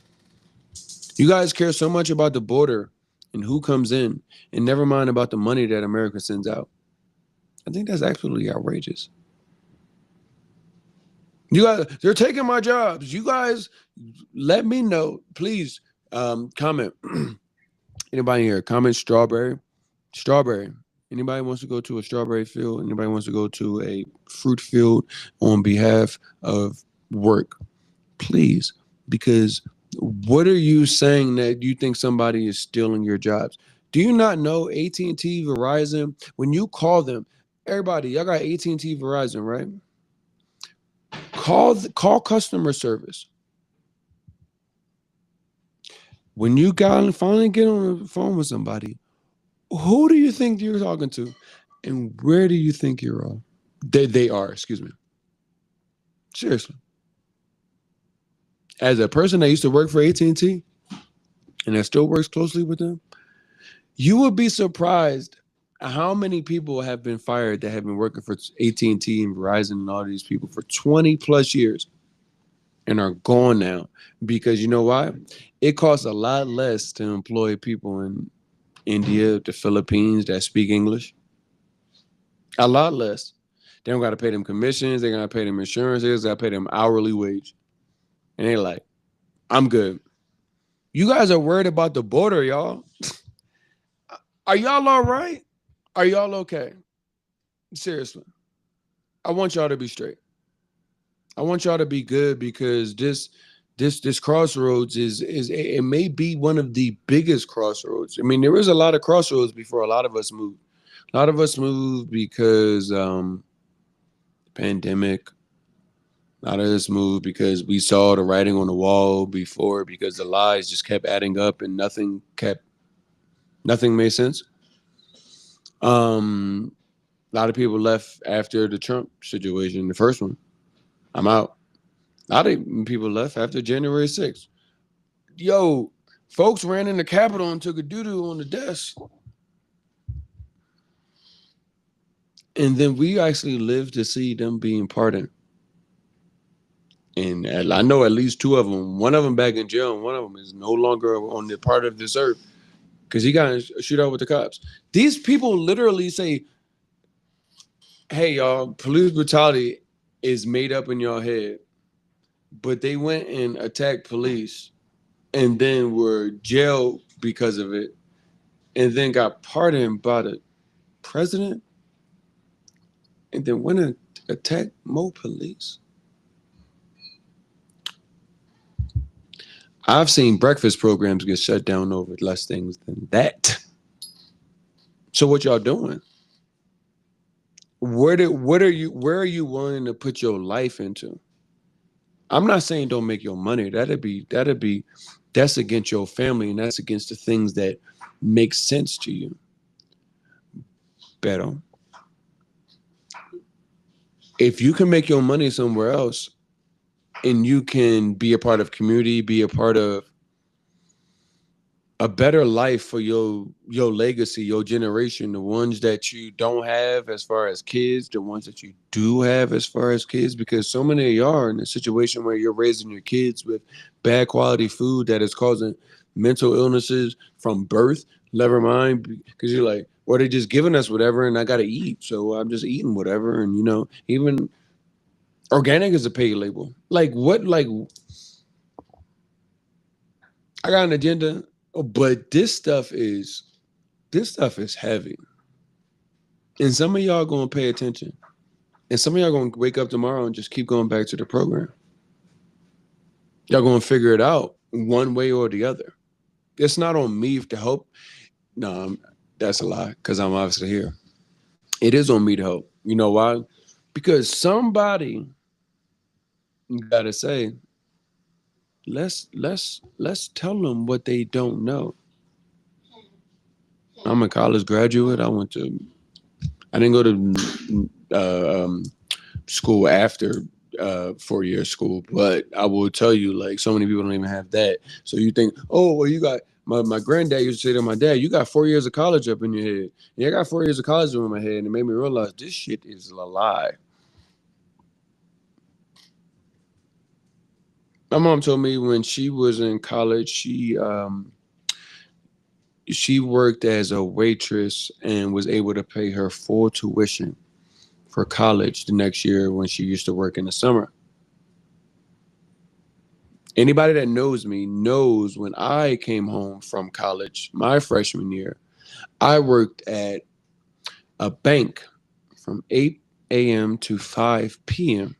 You guys care so much about the border and who comes in, and never mind about the money that America sends out. I think that's absolutely outrageous. You guys, they're taking my jobs. You guys, let me know, please. Comment. Anybody here? Comment strawberry. Strawberry. Anybody wants to go to a strawberry field? Anybody wants to go to a fruit field on behalf of work? Please, because what are you saying that you think somebody is stealing your jobs? Do you not know AT&T, Verizon? When you call them, everybody, y'all got AT&T, Verizon, right? Call customer service. When you got finally get on the phone with somebody, who do you think you're talking to, and where do you think you're on? They are. Excuse me. Seriously, as a person that used to work for AT&T and that still works closely with them, you would be surprised how many people have been fired that have been working for AT&T and T and Verizon and all these people for 20 plus years and are gone now because you know why? It costs a lot less to employ people in India, the Philippines that speak English. A lot less. They don't got to pay them commissions. They got to pay them insurance. They got to pay them hourly wage. And they like, I'm good. You guys are worried about the border, y'all. Are y'all all right? Are y'all okay? Seriously. I want y'all to be straight. I want y'all to be good because this crossroads is it may be one of the biggest crossroads. I mean, there was a lot of crossroads before a lot of us moved. A lot of us moved because pandemic. A lot of us moved because we saw the writing on the wall before because the lies just kept adding up and nothing made sense. A lot of people left after the Trump situation, the first one. I'm out. A lot of people left after January 6th. Yo, folks ran in the Capitol and took a doo-doo on the desk. And then we actually lived to see them being pardoned. And I know at least two of them. One of them back in jail, and one of them is no longer on the part of this earth because he got in a shootout with the cops. These people literally say, "Hey, y'all, police brutality is made up in your head," but they went and attacked police, and then were jailed because of it, and then got pardoned by the president, and then went and attacked more police. I've seen breakfast programs get shut down over less things than that. So what y'all doing? Where are you willing to put your life into? I'm not saying don't make your money. That's against your family and that's against the things that make sense to you. Pero if you can make your money somewhere else and you can be a part of community, be a part of a better life for your legacy, your generation, the ones that you don't have as far as kids, the ones that you do have as far as kids, because so many of y'all are in a situation where you're raising your kids with bad quality food that is causing mental illnesses from birth, never mind, because you're like, or they're just giving us whatever and I gotta eat. So I'm just eating whatever. And even organic is a paid label. Like what I got an agenda, but this stuff is heavy. And some of y'all gonna pay attention. And some of y'all gonna wake up tomorrow and just keep going back to the program. Y'all gonna figure it out one way or the other. It's not on me to help. No, that's a lie, because I'm obviously here. It is on me to help. You know why? Because somebody gotta say, let's tell them what they don't know. I'm a college graduate. I didn't go to school after 4 year school, but I will tell you, like, so many people don't even have that. So you think, oh, well, you got my granddad used to say to my dad, you got 4 years of college up in your head. Yeah, I got 4 years of college in my head, and it made me realize this shit is a lie. My mom told me when she was in college, she worked as a waitress and was able to pay her full tuition for college the next year when she used to work in the summer. Anybody that knows me knows when I came home from college, my freshman year, I worked at a bank from 8 a.m. to 5 p.m.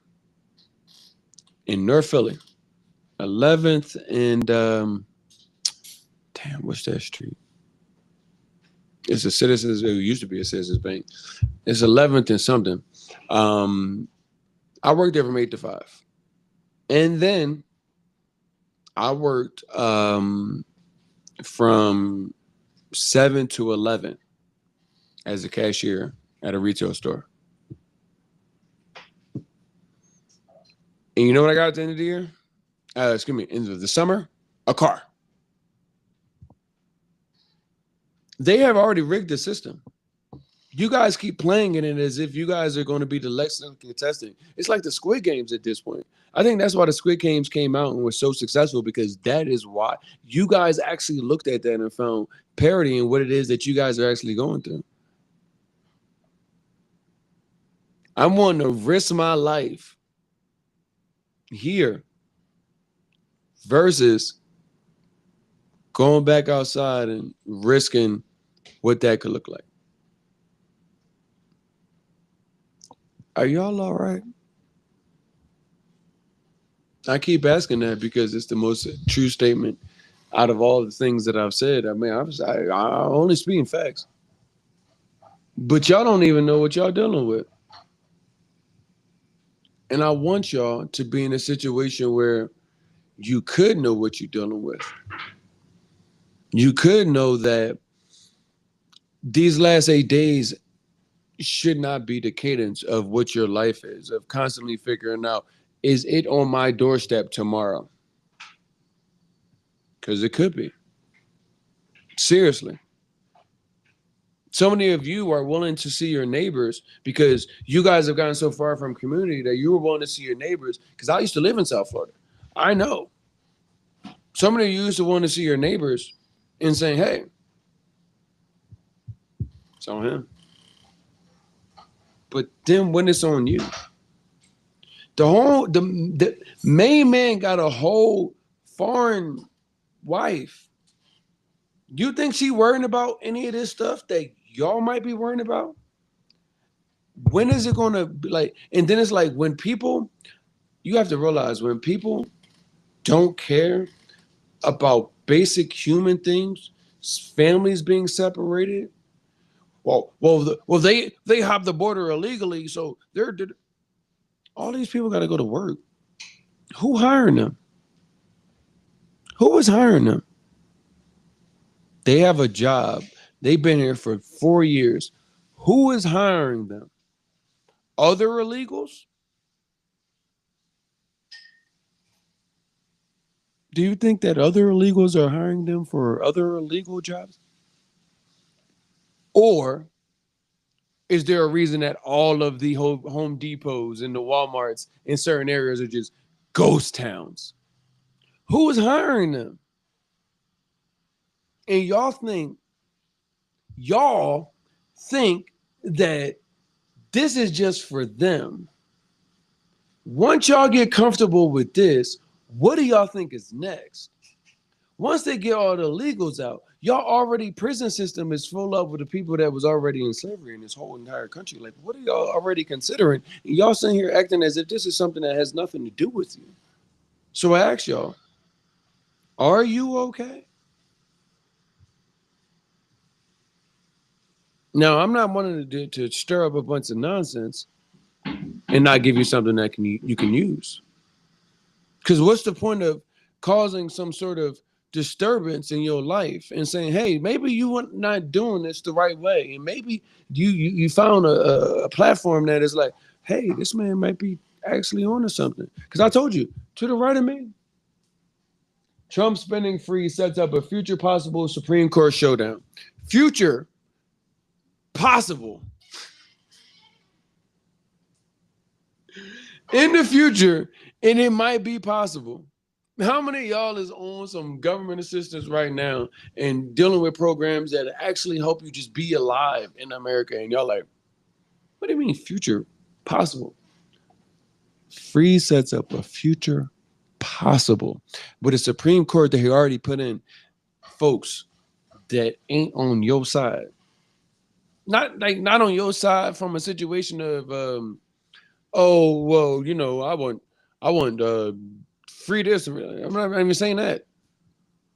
in North Philly, 11th and damn, what's that street? It's a Citizens. It used to be a Citizens Bank. It's 11th and something. I worked there from 8 to 5, and then I worked from 7 to 11 as a cashier at a retail store. And you know what I got at the end of the year? End of the summer? A car. They have already rigged the system. You guys keep playing in it as if you guys are going to be the Lexington contestant. It's like the Squid Games at this point. I think that's why the Squid Games came out and were so successful, because that is why you guys actually looked at that and found parity in what it is that you guys are actually going through. I'm wanting to risk my life here versus going back outside and risking what that could look like. Are y'all all right? I keep asking that because it's the most true statement out of all the things that I've said. I mean, I only speaking facts. But y'all don't even know what y'all dealing with. And I want y'all to be in a situation where you could know what you're dealing with. You could know that these last 8 days should not be the cadence of what your life is, of constantly figuring out, is it on my doorstep tomorrow? Because it could be. Seriously. So many of you are willing to see your neighbors because you guys have gotten so far from community that you were willing to see your neighbors. Because I used to live in South Florida. I know. So many of you used to want to see your neighbors and saying, hey, it's on him. But then when it's on you, the main man got a whole foreign wife. You think she worrying about any of this stuff that y'all might be worrying about? When is it going to be like? And then it's like when people, you have to realize when people don't care about basic human things, families being separated. They hop the border illegally, so they're all these people got to go to work. Who hiring them? Who is hiring them? They have a job. They've been here for 4 years. Who is hiring them? Other illegals? Do you think that other illegals are hiring them for other illegal jobs? Or is there a reason that all of the Home Depots and the Walmarts in certain areas are just ghost towns? Who is hiring them? And y'all think that this is just for them. Once y'all get comfortable with this, what do y'all think is next? Once they get all the illegals out, y'all already prison system is full up with the people that was already in slavery in this whole entire country. Like, what are y'all already considering? And y'all sitting here acting as if this is something that has nothing to do with you. So I ask y'all, are you okay? Now, I'm not wanting to stir up a bunch of nonsense and not give you something that you can use. Because what's the point of causing some sort of disturbance in your life and saying, hey, maybe you are not doing this the right way. And maybe you found a platform that is like, hey, this man might be actually onto something. Because I told you, to the right of me, Trump spending free sets up a future possible Supreme Court showdown. Future possible. In the future, and it might be possible. How many of y'all is on some government assistance right now and dealing with programs that actually help you just be alive in America? And y'all like, what do you mean future possible? Free sets up a future possible. impossible. With a Supreme Court that he already put in folks that ain't on your side. Not on your side from a situation of oh well, I want free this. I'm not even saying that.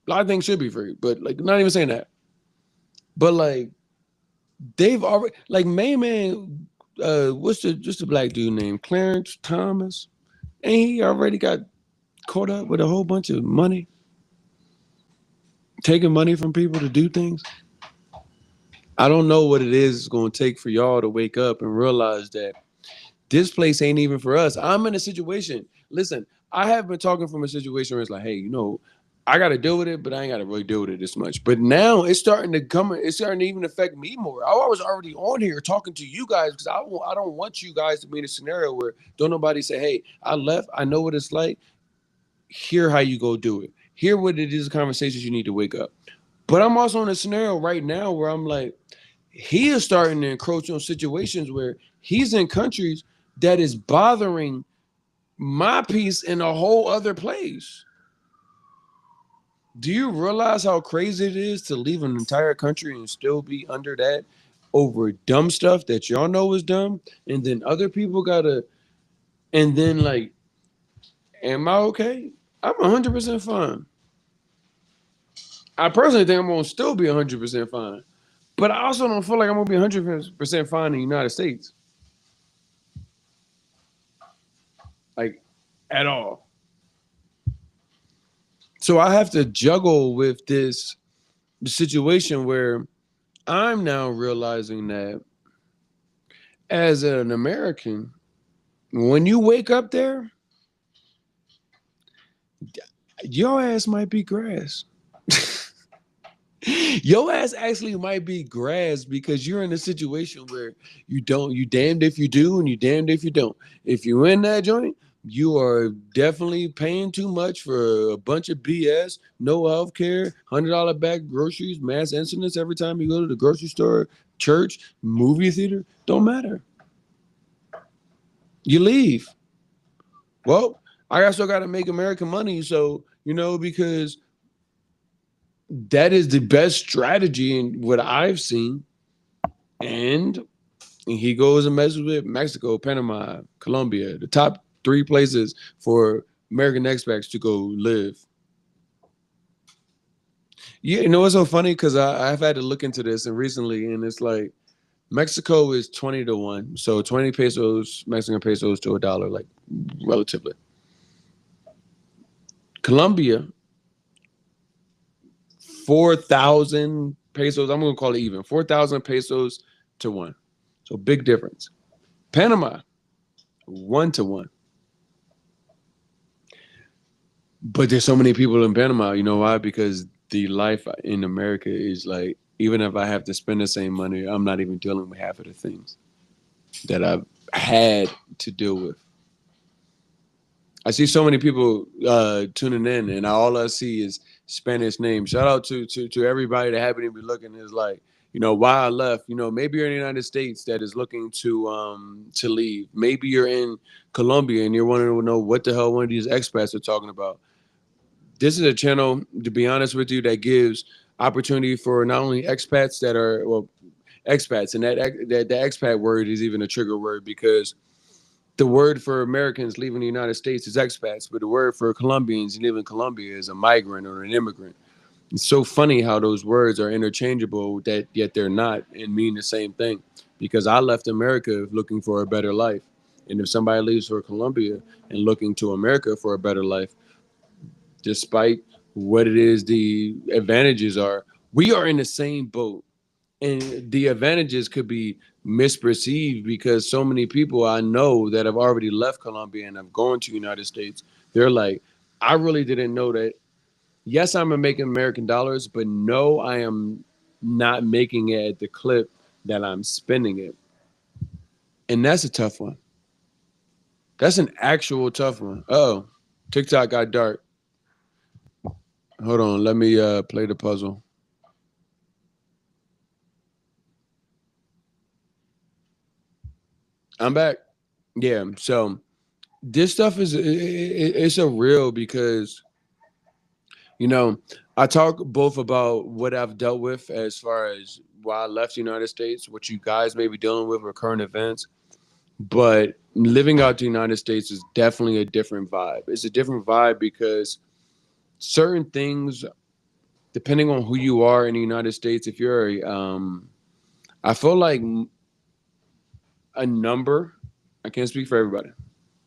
A lot of things should be free, but like not even saying that. But like they've already like main man, what's the just a black dude named Clarence Thomas, and he already got caught up with a whole bunch of money, taking money from people to do things. I don't know what it is it's going to take for y'all to wake up and realize that this place ain't even for us. I'm in a situation. Listen, I have been talking from a situation where it's like, hey, I got to deal with it, but I ain't got to really deal with it this much. But now it's starting to come. It's starting to even affect me more. I was already on here talking to you guys because I don't want you guys to be in a scenario where don't nobody say, hey, I left. I know what it's like. Hear how you go do it. Hear what it is, conversations you need to wake up. But I'm also in a scenario right now where I'm like, he is starting to encroach on situations where he's in countries that is bothering my peace in a whole other place. Do you realize how crazy it is to leave an entire country and still be under that over dumb stuff that y'all know is dumb? And then other people gotta, and then like, am I okay? I'm 100% fine. I personally think I'm gonna still be 100% fine. But I also don't feel like I'm gonna be 100% fine in the United States. Like, at all. So I have to juggle with this situation where I'm now realizing that as an American, when you wake up there, your ass might be grass. Your ass actually might be grass because you're in a situation where you damned if you do and you damned if you don't. If you're in that joint, you are definitely paying too much for a bunch of BS, no health care, $100 bag groceries, mass incidents every time you go to the grocery store, church, movie theater, don't matter. You leave. Well, I also got to make American money. So, because that is the best strategy in what I've seen. And he goes and messes with Mexico, Panama, Colombia, the top three places for American expats to go live. Yeah, what's so funny? Because I've had to look into this and recently, and it's like Mexico is 20-1. So 20 pesos, Mexican pesos to $1, like relatively. Colombia, 4,000 pesos. I'm going to call it even 4,000 pesos to 1. So big difference. Panama, 1-1. But there's so many people in Panama. You know why? Because the life in America is like, even if I have to spend the same money, I'm not even dealing with half of the things that I've had to deal with. I see so many people tuning in, and all I see is Spanish names. Shout out to everybody that happened to be looking. Is like, why I left. Maybe you're in the United States that is looking to leave. Maybe you're in Colombia and you're wanting to know what the hell one of these expats are talking about. This is a channel, to be honest with you, that gives opportunity for not only expats that are expats, and that the expat word is even a trigger word because the word for Americans leaving the United States is expats, but the word for Colombians living in Colombia is a migrant or an immigrant. It's so funny how those words are interchangeable, that yet they're not and mean the same thing. Because I left America looking for a better life, and if somebody leaves for Colombia and looking to America for a better life, despite what it is the advantages are, we are in the same boat. And the advantages could be misperceived because so many people I know that have already left Colombia and have gone to the United States, they're like, I really didn't know that. Yes, I'm making American dollars, but no, I am not making it at the clip that I'm spending it. And that's a tough one. That's an actual tough one. Oh, TikTok got dark. Hold on, let me play the puzzle. I'm back. Yeah, so this stuff is it's a real because you know I talk both about what I've dealt with as far as why I left the United States, what you guys may be dealing with, or current events. But living out the United States is definitely a different vibe. It's a different vibe because certain things, depending on who you are in the United States, if you're I feel like a number, I can't speak for everybody,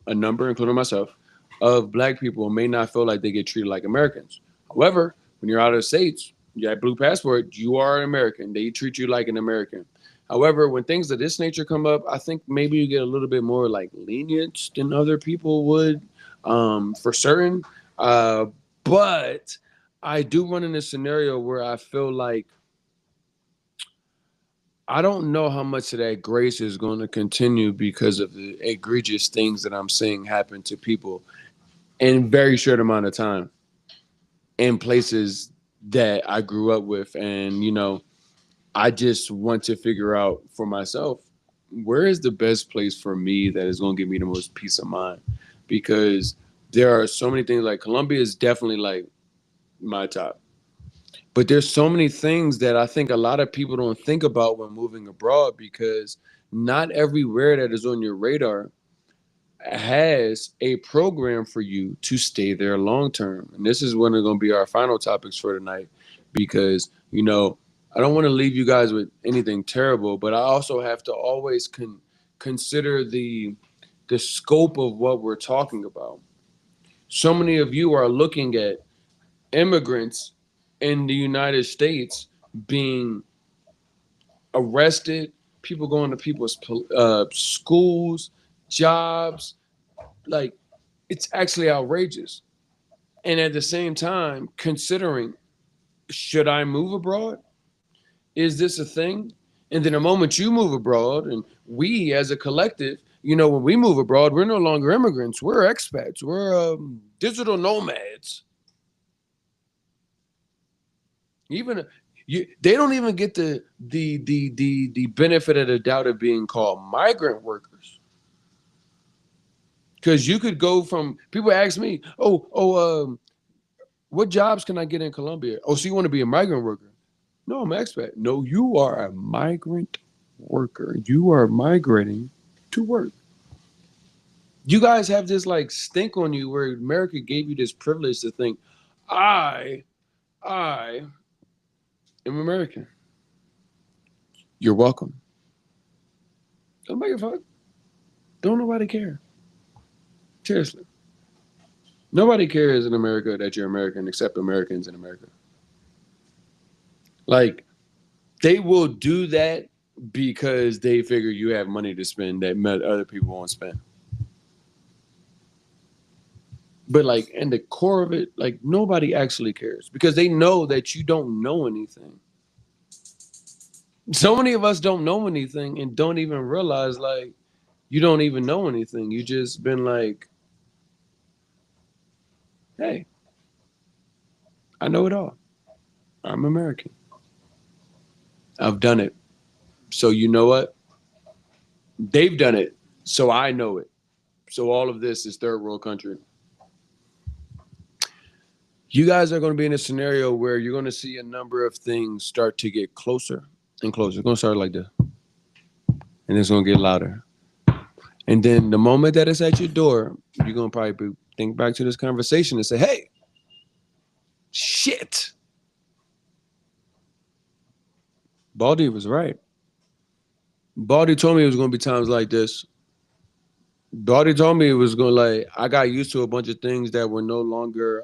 a number, including myself, of black people may not feel like they get treated like Americans. However, when you're out of the States, you have blue passport, you are an American. They treat you like an American. However, when things of this nature come up, I think maybe you get a little bit more like lenient than other people would for certain. Uh, but I do run in a scenario where I feel like I don't know how much of that grace is going to continue because of the egregious things that I'm seeing happen to people in very short amount of time in places that I grew up with. And, I just want to figure out for myself where is the best place for me that is going to give me the most peace of mind. Because there are so many things like Colombia is definitely like my top. But there's so many things that I think a lot of people don't think about when moving abroad because not everywhere that is on your radar has a program for you to stay there long term. And this is one of going to be our final topics for tonight because, I don't want to leave you guys with anything terrible, but I also have to always consider the scope of what we're talking about. So many of you are looking at immigrants in the United States being arrested, people going to people's schools, jobs, like it's actually outrageous. And at the same time, considering should I move abroad? Is this a thing? And then the moment you move abroad, and we as a collective, when we move abroad, we're no longer immigrants. We're expats. We're digital nomads. Even they don't even get the benefit of the doubt of being called migrant workers. Because you could go from people ask me, what jobs can I get in Colombia? Oh, so you want to be a migrant worker? No, I'm an expat. No, you are a migrant worker. You are migrating to work. You guys have this like stink on you where America gave you this privilege to think, I, I am American. You're welcome. Don't make a fuck. Don't nobody care. Seriously. Nobody cares in America that you're American except Americans in America. Like, they will do that because they figure you have money to spend that other people won't spend. But like in the core of it, like nobody actually cares because they know that you don't know anything. So many of us don't know anything and don't even realize like you don't even know anything. You just been like, hey, I know it all. I'm American. I've done it. So you know what? They've done it. So I know it. So all of this is third world country. You guys are going to be in a scenario where you're going to see a number of things start to get closer and closer. It's going to start like this, and it's going to get louder. And then the moment that it's at your door, you're going to probably think back to this conversation and say, hey, shit. Baldy was right. Baldy told me it was going to be times like this. Baldy told me it was going to like, I got used to a bunch of things that were no longer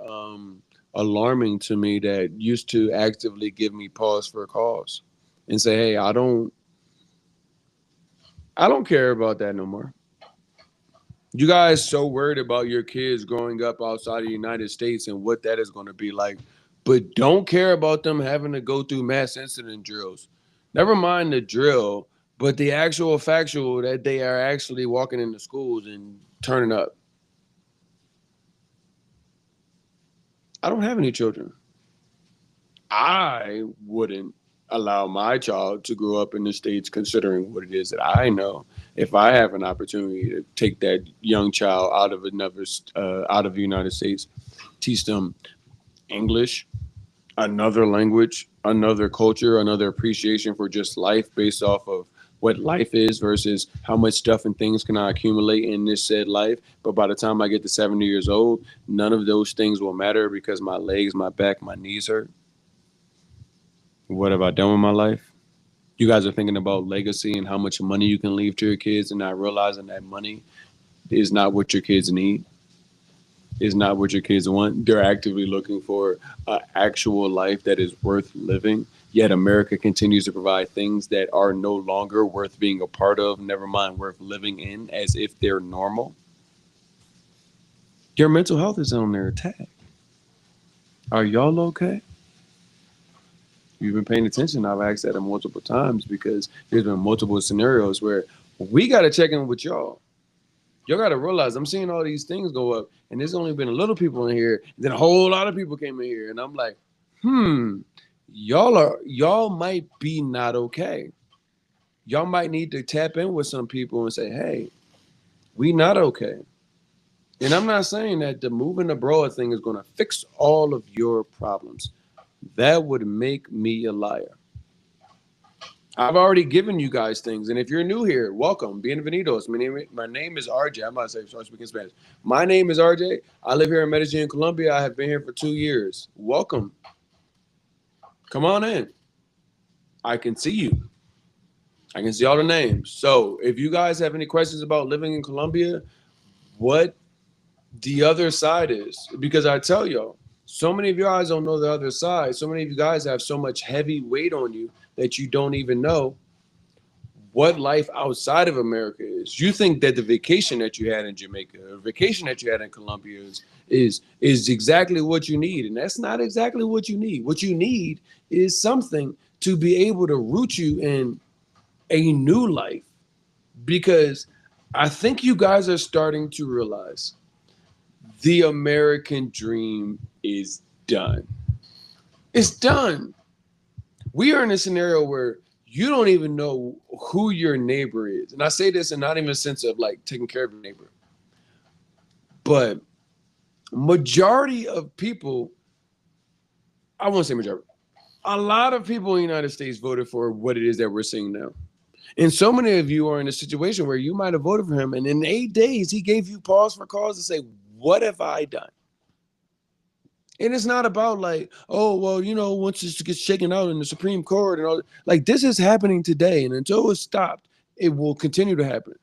alarming to me that used to actively give me pause for a cause and say, hey, I don't care about that no more. You guys so worried about your kids growing up outside of the United States and what that is going to be like, but don't care about them having to go through mass incident drills. Never mind the drill, but the actual factual that they are actually walking into schools and turning up. I don't have any children. I wouldn't allow my child to grow up in the States considering what it is that I know if I have an opportunity to take that young child out of the United States, teach them English, another language, another culture, another appreciation for just life based off of what life is versus how much stuff and things can I accumulate in this said life. But by the time I get to 70 years old, none of those things will matter because my legs, my back, my knees hurt. What have I done with my life? You guys are thinking about legacy and how much money you can leave to your kids and not realizing that money is not what your kids need, is not what your kids want. They're actively looking for an actual life that is worth living. Yet America continues to provide things that are no longer worth being a part of, never mind worth living in, as if they're normal. Your mental health is under attack. Are y'all okay? You've been paying attention. I've asked that multiple times because there's been multiple scenarios where we got to check in with y'all. Y'all got to realize I'm seeing all these things go up, and there's only been a little people in here, and then a whole lot of people came in here, and I'm like, y'all might be not okay. Y'all might need to tap in with some people and say, hey, we not okay. And I'm not saying that the moving abroad thing is going to fix all of your problems. That would make me a liar. I've already given you guys things, and if you're new here, welcome. Bienvenidos. My name is RJ. I'm not saying so speaking Spanish. My name is RJ. I live here in Medellin, Colombia. I have been here for 2 years. Welcome. Come on in. I can see you. I can see all the names. So if you guys have any questions about living in Colombia, what the other side is, because I tell y'all, so many of you guys don't know the other side. So many of you guys have so much heavy weight on you that you don't even know what life outside of America is. You think that the vacation that you had in Jamaica, or vacation that you had in Colombia is exactly what you need. And that's not exactly what you need. What you need is something to be able to root you in a new life. Because I think you guys are starting to realize the American dream is done. It's done. We are in a scenario where you don't even know who your neighbor is. And I say this in not even a sense of like taking care of your neighbor. But majority of people, I won't say majority, a lot of people in the United States voted for what it is that we're seeing now. And so many of you are in a situation where you might have voted for him, and in 8 days, he gave you pause for cause to say, what have I done? And it's not about like, oh, well, once this gets shaken out in the Supreme Court and all, like this is happening today. And until it's stopped, it will continue to happen.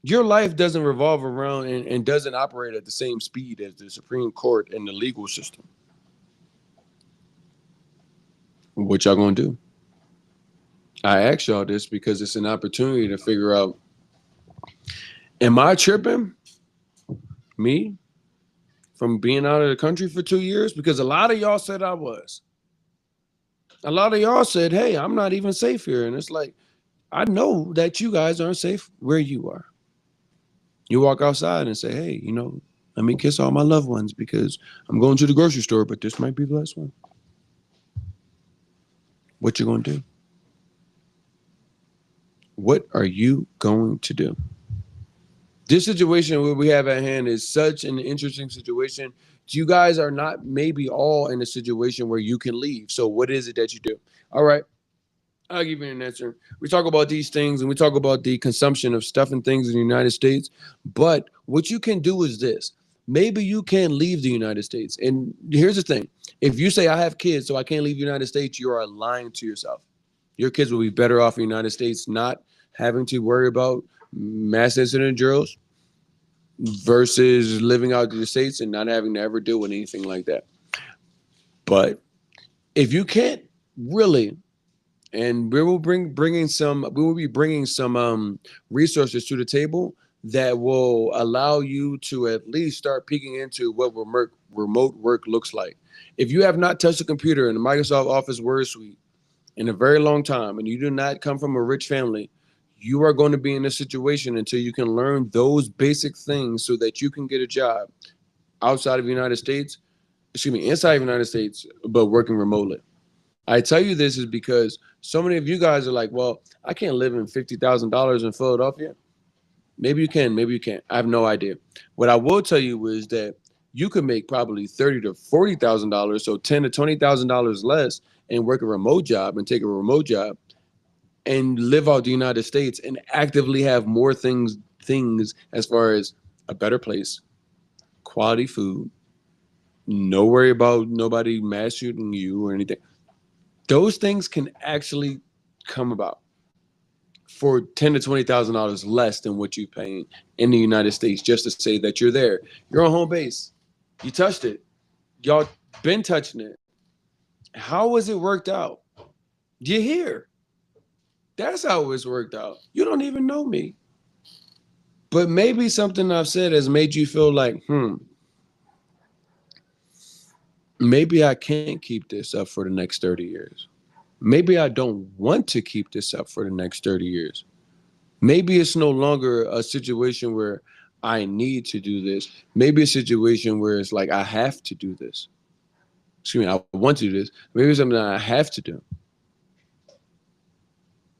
Your life doesn't revolve around and doesn't operate at the same speed as the Supreme Court and the legal system. What y'all gonna do? I ask y'all this because it's an opportunity to figure out, am I tripping? Me? From being out of the country for 2 years? Because a lot of y'all said I was. A lot of y'all said, hey, I'm not even safe here. And it's like, I know that you guys aren't safe where you are. You walk outside and say, hey, let me kiss all my loved ones because I'm going to the grocery store, but this might be the last one. What you going to do? What are you going to do? This situation where we have at hand is such an interesting situation. You guys are not maybe all in a situation where you can leave. So what is it that you do? All right. I'll give you an answer. We talk about these things and we talk about the consumption of stuff and things in the United States. But what you can do is this. Maybe you can leave the United States. And here's the thing. If you say I have kids, so I can't leave the United States, you are lying to yourself. Your kids will be better off in the United States not having to worry about mass incident drills versus living out in the States and not having to ever deal with anything like that. But if you can't really, and we will be bringing some resources to the table that will allow you to at least start peeking into what remote work looks like. If you have not touched a computer in the Microsoft Office Word Suite in a very long time and you do not come from a rich family, you are going to be in this situation until you can learn those basic things so that you can get a job inside of the United States, but working remotely. I tell you this is because So many of you guys are like, well, I can't live in $50,000 in Philadelphia. Maybe you can, maybe you can't. I have no idea. What I will tell you is that you could make probably $30,000 to $40,000, so $10,000 to $20,000 less, and work a remote job and take a remote job and live out the United States and actively have more things as far as a better place, quality food, no worry about nobody mass shooting you or anything. Those things can actually come about for $10,000 to $20,000 less than what you're paying in the United States, just to say that you're there. You're on home base. You touched it. Y'all been touching it. How has it worked out? You're here. That's how it's worked out. You don't even know me. But maybe something I've said has made you feel like, maybe I can't keep this up for the next 30 years. Maybe I don't want to keep this up for the next 30 years. Maybe it's no longer a situation where I need to do this. Maybe a situation where it's like I have to do this. Excuse me, I want to do this. Maybe it's something that I have to do.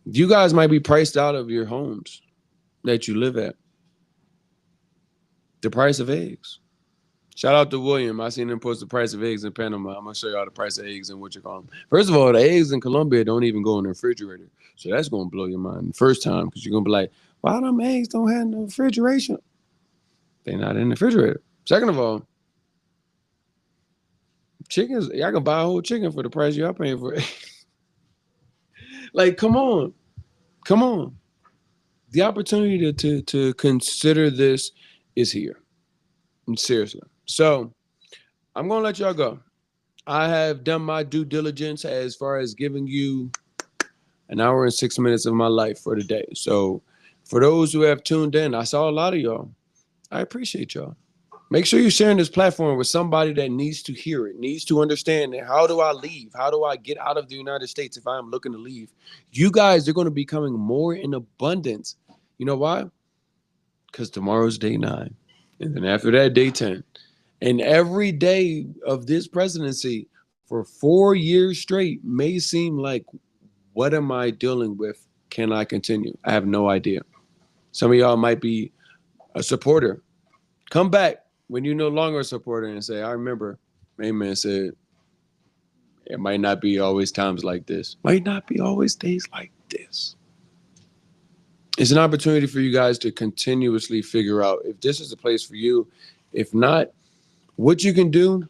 You guys might be priced out of your homes that you live at. The price of eggs. Shout out to William. I seen him post the price of eggs in Panama. I'm gonna show y'all the price of eggs and what you call them. First of all, the eggs in Colombia don't even go in the refrigerator, so that's gonna blow your mind the first time, because you're gonna be like, "Why them eggs don't have no refrigeration? They're not in the refrigerator." Second of all, chickens, y'all can buy a whole chicken for the price y'all paying for it. Like, come on, come on. The opportunity to consider this is here. Seriously. So I'm gonna let y'all go. I have done my due diligence as far as giving you an hour and 6 minutes of my life for the day. So for those who have tuned in, I saw a lot of y'all. I appreciate y'all. Make sure you're sharing this platform with somebody that needs to hear it, needs to understand it. How do I leave? How do I get out of the United States if I'm looking to leave? You guys are going to be coming more in abundance. You know why? Because tomorrow's day 9. And then after that, day 10. And every day of this presidency for 4 years straight may seem like, what am I dealing with? Can I continue? I have no idea. Some of y'all might be a supporter. Come back when you're no longer a supporter and say, I remember Mayman said, it might not be always times like this. Might not be always days like this. It's an opportunity for you guys to continuously figure out if this is a place for you. If not, what you can do,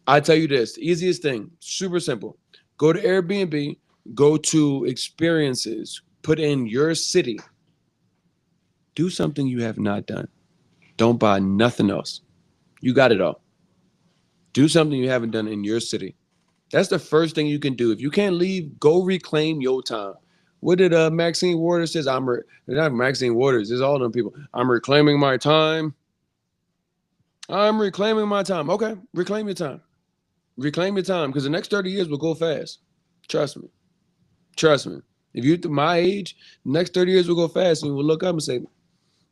I tell you this, the easiest thing, super simple. Go to Airbnb, go to experiences, put in your city. Do something you have not done. Don't buy nothing else. You got it all. Do something you haven't done in your city. That's the first thing you can do. If you can't leave, go reclaim your time. What did Maxine Waters says? Not Maxine Waters. It's all them people. I'm reclaiming my time. I'm reclaiming my time. Okay, reclaim your time. Reclaim your time, because the next 30 years will go fast. Trust me. Trust me. If you're my age, the next 30 years will go fast, and you will look up and say,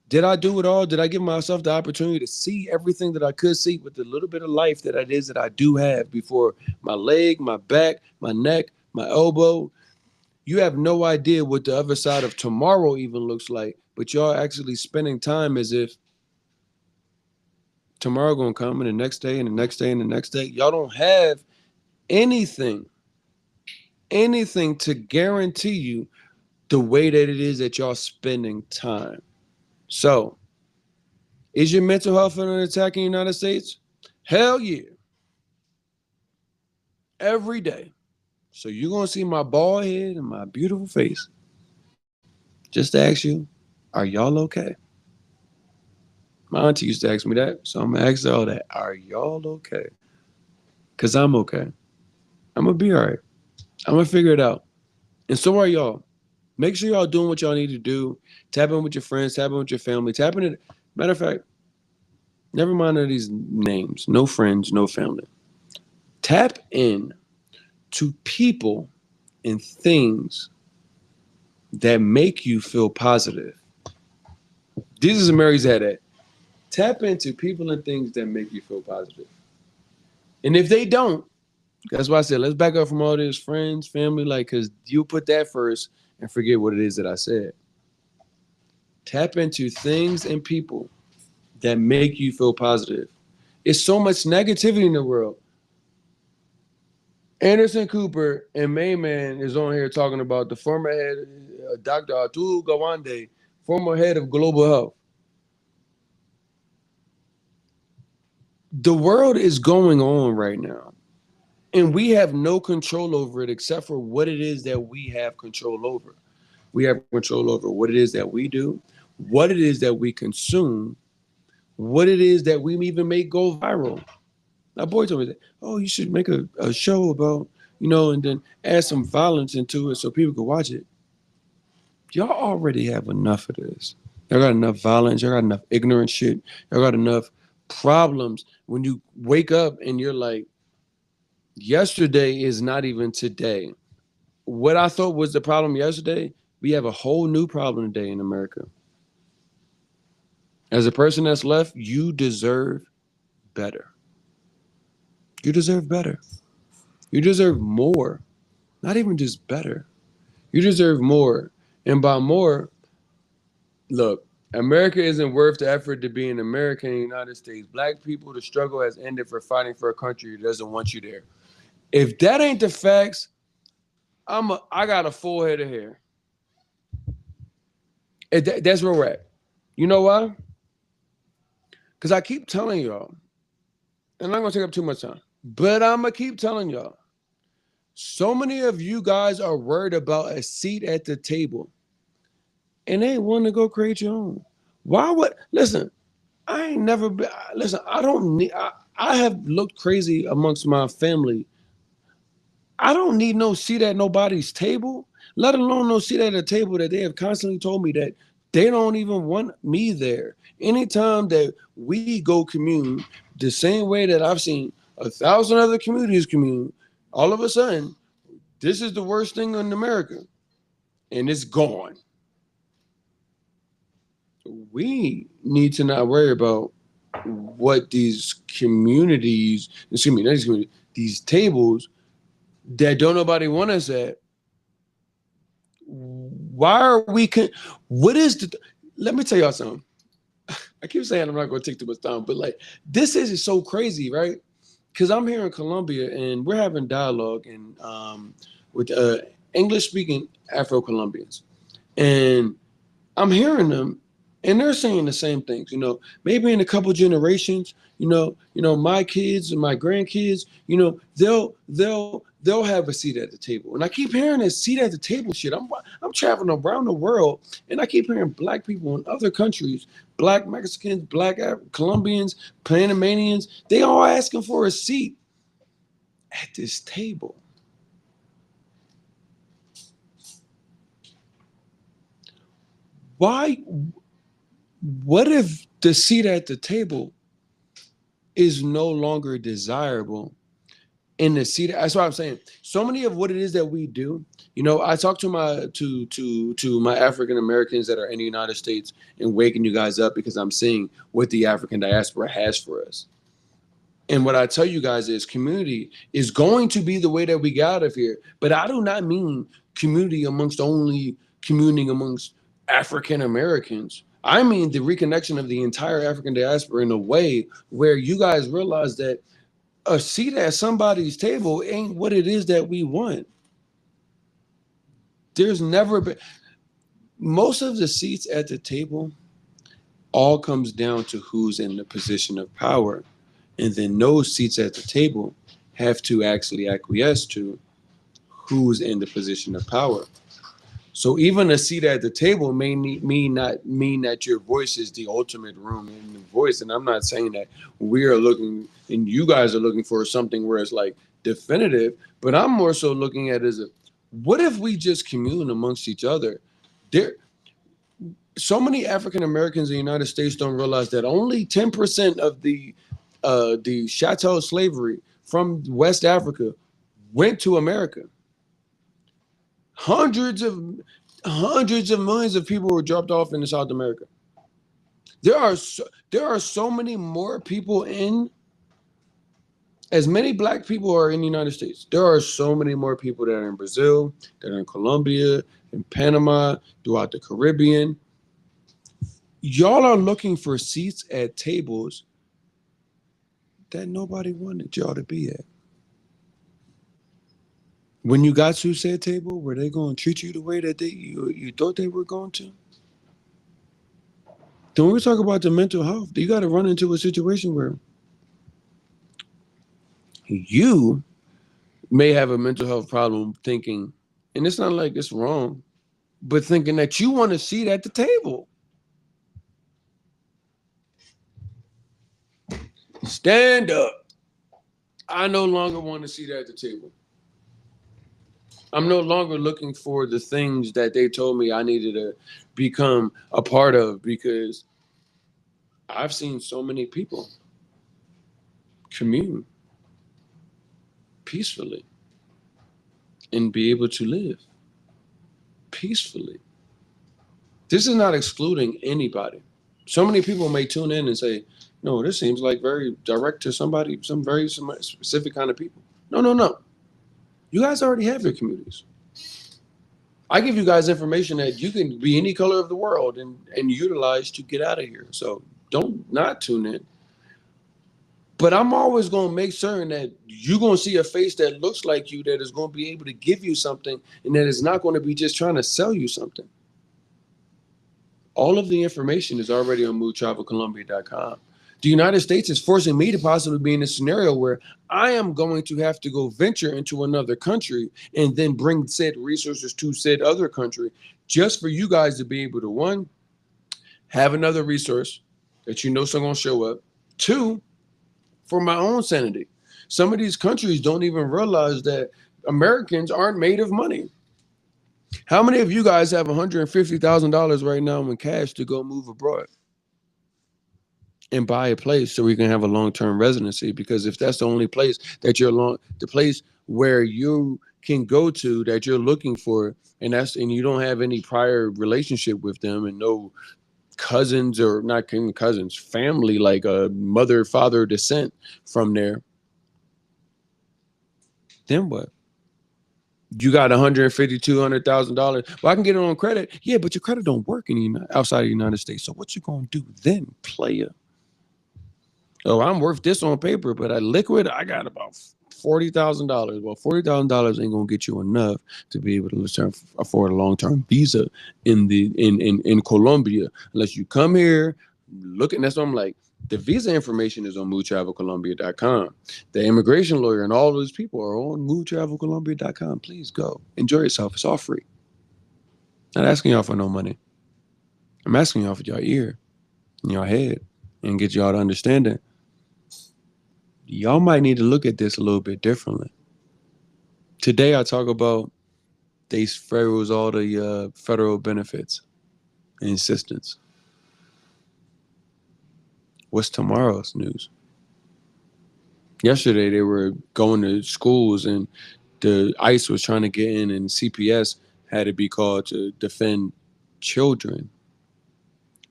did I do it all? Did I give myself the opportunity to see everything that I could see with the little bit of life that it is that I do have before my leg, my back, my neck, my elbow? You have no idea what the other side of tomorrow even looks like, but y'all actually spending time as if tomorrow gonna come and the next day and the next day and the next day. Y'all don't have anything to guarantee you the way that it is that y'all spending time. So, is your mental health under attack in the United States? Hell yeah. Every day. So you're going to see my bald head and my beautiful face. Just to ask you, are y'all okay? My auntie used to ask me that, so I'm going to ask y'all that. Are y'all okay? Because I'm okay. I'm going to be all right. I'm going to figure it out. And so are y'all. Make sure y'all doing what y'all need to do. Tap in with your friends. Tap in with your family. Tap in. Matter of fact, never mind all these names. No friends, no family. Tap in to people and things that make you feel positive. This is Mary's head at. Tap into people and things that make you feel positive. And if they don't, That's why I said let's back up from all this friends, family, like because you put that first and forget what it is that I said. Tap into things and people that make you feel positive. It's so much negativity in the world. Anderson Cooper and Mayman is on here talking about the former head, Dr. Atul Gawande, former head of global health. The world is going on right now, and we have no control over it except for what it is that we have control over. We have control over what it is that we do, what it is that we consume, what it is that we even make go viral. My boy told me that, oh, you should make a show about, and then add some violence into it so people can watch it. Y'all already have enough of this. Y'all got enough violence. Y'all got enough ignorant shit. Y'all got enough problems. When you wake up and you're like, yesterday is not even today. What I thought was the problem yesterday, we have a whole new problem today in America. As a person that's left, you deserve better. You deserve better. You deserve more. Not even just better. You deserve more. And by more, look, America isn't worth the effort to be an American in the United States. Black people, the struggle has ended for fighting for a country that doesn't want you there. If that ain't the facts, I got a full head of hair. That's where we're at. You know why? Because I keep telling y'all, and I'm not gonna take up too much time, but I'm gonna keep telling y'all. So many of you guys are worried about a seat at the table, and they want to go create your own. Why would listen? I ain't never been. Listen, I don't need. I have looked crazy amongst my family. I don't need no seat at nobody's table, let alone no seat at a table that they have constantly told me that they don't even want me there. Anytime that we go commune, the same way that I've seen 1,000 other communities commune, all of a sudden, this is the worst thing in America, and it's gone. We need to not worry about what these communities, excuse me, not these communities, these tables that don't nobody want us at. Why are we? What is the? Let me tell y'all something. I keep saying I'm not going to take too much time, but like this is so crazy, right? Because I'm here in Colombia and we're having dialogue and with English speaking Afro Colombians, and I'm hearing them, and they're saying the same things. Maybe in a couple generations, my kids and my grandkids, they'll have a seat at the table. And I keep hearing this seat at the table shit. I'm traveling around the world, and I keep hearing black people in other countries, black Mexicans, black Colombians, Panamanians, they all asking for a seat at this table. Why? What if the seat at the table is no longer desirable in the seat? That's what I'm saying. So many of what it is that we do, I talk to my African Americans that are in the United States and waking you guys up because I'm seeing what the African diaspora has for us. And what I tell you guys is community is going to be the way that we get out of here. But I do not mean community amongst only communing amongst African Americans. I mean the reconnection of the entire African diaspora in a way where you guys realize that a seat at somebody's table ain't what it is that we want. There's never been most of the seats at the table all comes down to who's in the position of power. And then those seats at the table have to actually acquiesce to who's in the position of power. So even a seat at the table may not mean that your voice is the ultimate room in the voice. And I'm not saying that we are looking and you guys are looking for something where it's like definitive, but I'm more so looking at it as what if we just commune amongst each other? There, so many African Americans in the United States don't realize that only 10% of the chattel slavery from West Africa went to America. Hundreds of millions of people were dropped off in South America. There are so many more people in as many black people are in the United States, there are so many more people that are in Brazil, that are in Colombia, in Panama, throughout the Caribbean. Y'all are looking for seats at tables that nobody wanted y'all to be at. When you got to said table, were they going to treat you the way that you thought they were going to? Then when we talk about the mental health, you got to run into a situation where you may have a mental health problem thinking, and it's not like it's wrong, but thinking that you want a seat at the table. Stand up. I no longer want a seat at the table. I'm no longer looking for the things that they told me I needed to become a part of because I've seen so many people commune peacefully and be able to live peacefully. This is not excluding anybody. So many people may tune in and say, no, this seems like very direct to somebody, some very specific kind of people. No, no, no. You guys already have your communities. I give you guys information that you can be any color of the world and utilize to get out of here. So don't not tune in. But I'm always going to make certain that you're going to see a face that looks like you, that is going to be able to give you something, and that is not going to be just trying to sell you something. All of the information is already on movetravelcolombia.com. The United States is forcing me to possibly be in a scenario where I am going to have to go venture into another country and then bring said resources to said other country just for you guys to be able to, one, have another resource that you know is going to show up. Two, for my own sanity. Some of these countries don't even realize that Americans aren't made of money. How many of you guys have $150,000 right now in cash to go move abroad and buy a place so we can have a long-term residency? Because if that's the only place that the place where you can go to that you're looking for, and you don't have any prior relationship with them and no cousins or not even cousins, family like a mother, father descent from there, then what? You got $150,000, $200,000. Well, I can get it on credit. Yeah, but your credit don't work outside of the United States. So what you gonna do then, player? Oh, I'm worth this on paper, but I got about $40,000. Well, $40,000 ain't gonna get you enough to be able to afford a long-term visa in Colombia unless you come here. That's what I'm like. The visa information is on movetravelcolombia.com. The immigration lawyer and all those people are on movetravelcolombia.com. Please go. Enjoy yourself. It's all free. Not asking y'all for no money. I'm asking y'all for your ear and your head and get y'all to understand it. Y'all might need to look at this a little bit differently. Today I talk about they froze all the federal benefits and assistance. What's tomorrow's news? Yesterday they were going to schools and the ICE was trying to get in and CPS had to be called to defend children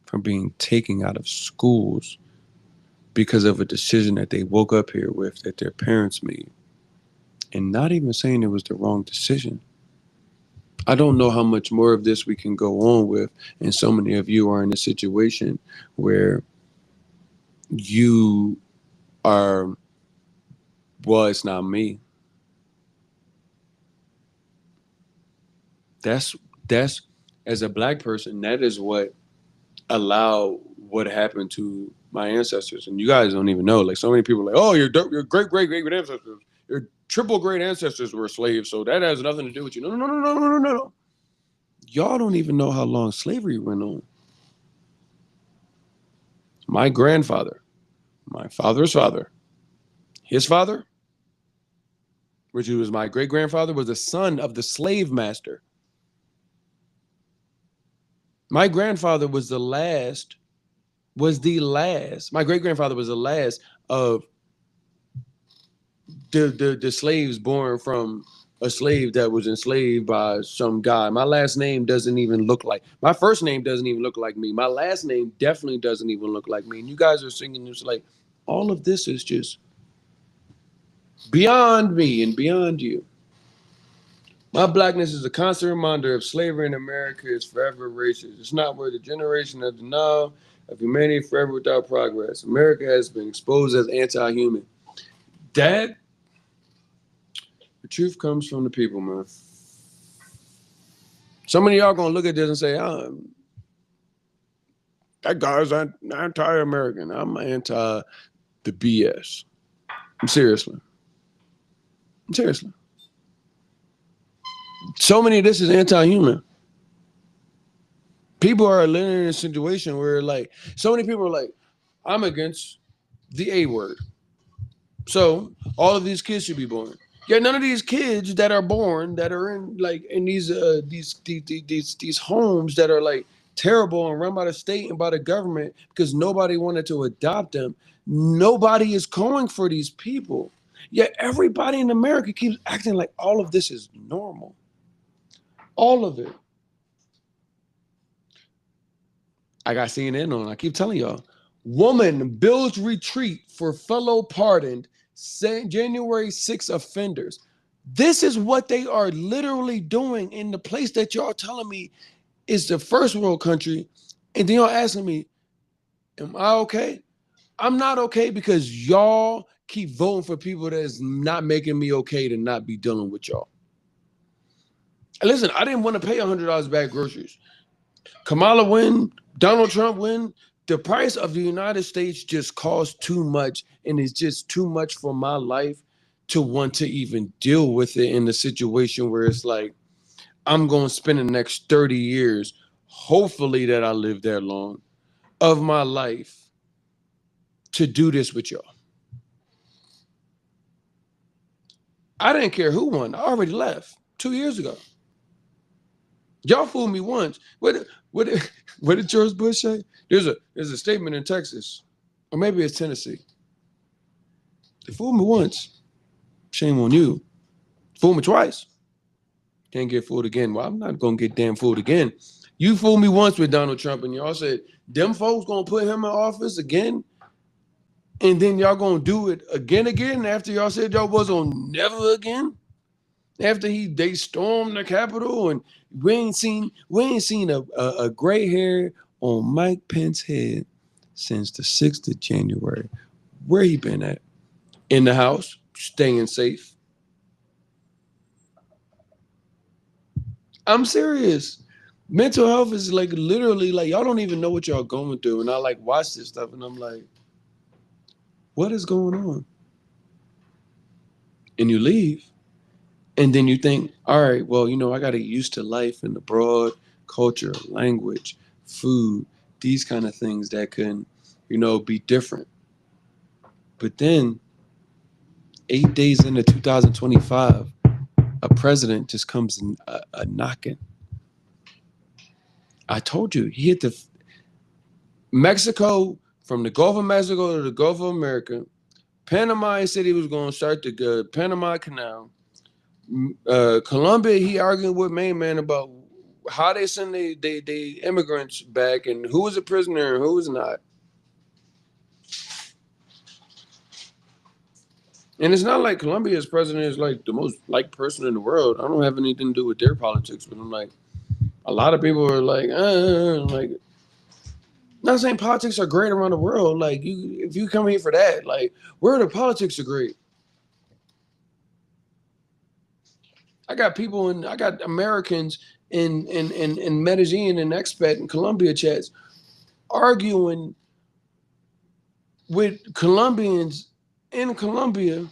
from being taken out of schools because of a decision that they woke up here with that their parents made. And not even saying it was the wrong decision. I don't know how much more of this we can go on with. And so many of you are in a situation where you are, well, it's not me. That's as a black person, that is what allowed what happened to my ancestors. And you guys don't even know. Like so many people are like, oh, your great great great ancestors, your triple great ancestors were slaves, so that has nothing to do with you. No, no, no, no, no, no, no, no. Y'all don't even know how long slavery went on. My grandfather, my father's father, his father, which was my great grandfather, was the son of the slave master. My grandfather was the last. My great grandfather was the last of the slaves born from a slave that was enslaved by some guy. My last name doesn't even look like, my first name doesn't even look like me. My last name definitely doesn't even look like me. And you guys are singing this like, all of this is just Beyond me and beyond you. My blackness is a constant reminder of slavery in America is forever racist. It's not worth a generation of denial of humanity forever without progress. America has been exposed as anti-human. That the truth comes from the people, man. So many of y'all gonna look at this and say, that guy's anti-American. I'm anti the BS. Seriously. Seriously. So many of this is anti-human. People are living in a situation where, like, so many people are like, I'm against the A word. So all of these kids should be born. Yeah, none of these kids that are born that are in like in these homes that are like terrible and run by the state and by the government because nobody wanted to adopt them. Nobody is calling for these people. Yet everybody in America keeps acting like all of this is normal. All of it. I got CNN on. I keep telling y'all. Woman builds retreat for fellow pardoned January 6 offenders. This is what they are literally doing in the place that y'all telling me is the first world country. And then y'all asking me, am I okay? I'm not okay because y'all keep voting for people that is not making me okay to not be dealing with y'all. And listen, I didn't want to pay $100 back groceries. Kamala win, Donald Trump win. The price of the United States just costs too much, and it's just too much for my life to want to even deal with it in a situation where it's like, I'm going to spend the next 30 years, hopefully that I live that long, of my life to do this with y'all. I didn't care who won. I already left 2 years ago. Y'all fooled me once. What did George Bush say? There's a statement in Texas, or maybe it's Tennessee. They fooled me once. Shame on you. Fool me twice. Can't get fooled again. Well, I'm not gonna get damn fooled again. You fooled me once with Donald Trump, and y'all said them folks gonna put him in office again, and then y'all gonna do it again after y'all said y'all was on never again. After they stormed the Capitol, and we ain't seen a gray hair on Mike Pence's head since the 6th of January. Where he been at? In the house, staying safe. I'm serious. Mental health is like literally like y'all don't even know what y'all going through. And I like watch this stuff and I'm like, what is going on? And you leave. And then you think, all right, well, I got to get used to life and the broad culture, language, food, these kind of things that can, be different. But then 8 days into 2025, a president just comes a knocking. I told you, he hit the Mexico, from the Gulf of Mexico to the Gulf of America. Panama, he said he was going to start the Panama Canal. Colombia, he arguing with main man about how they send the immigrants back and who was a prisoner and who was not. And it's not like Colombia's president is like the most liked person in the world. I don't have anything to do with their politics, but I'm like, a lot of people are like, not saying politics are great around the world. Like, if you come here for that, like, where the politics are great. I got Americans in Medellin and Expat and Colombia chats arguing with Colombians in Colombia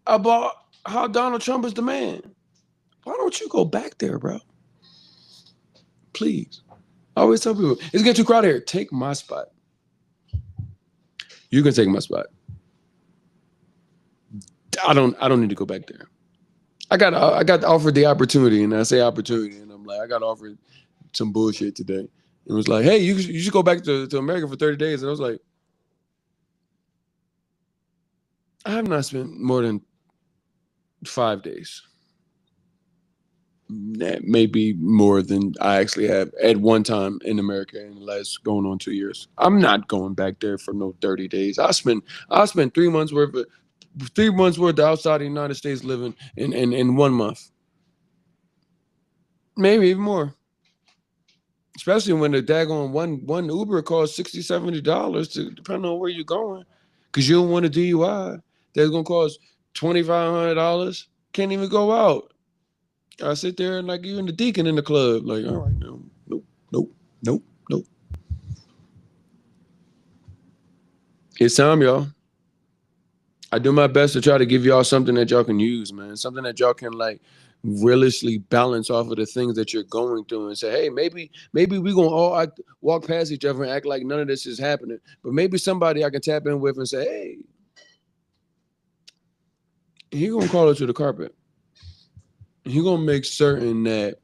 about how Donald Trump is the man. Why don't you go back there, bro? Please. I always tell people, it's getting too crowded here. Take my spot. You can take my spot. I don't need to go back there. I got offered the opportunity, and I say opportunity, and I'm like, I got offered some bullshit today. It was like, hey, you should go back to America for 30 days. And I was like, I have not spent more than 5 days. Maybe more than I actually have at one time in America in the last going on 2 years. I'm not going back there for no 30 days. I spent 3 months worth of 3 months worth outside the United States living in 1 month, maybe even more. Especially when the daggone one Uber costs $60-$70 to depending on where you're going, because you don't want a DUI. That's gonna cost $2,500. Can't even go out. I sit there and like you and the deacon in the club, like, all right, no, nope, nope, nope, nope. It's time, y'all. I do my best to try to give y'all something that y'all can use, man. Something that y'all can like realistically balance off of the things that you're going through and say, hey, maybe we gonna all walk past each other and act like none of this is happening. But maybe somebody I can tap in with and say, hey, he gonna call it to the carpet. He gonna make certain that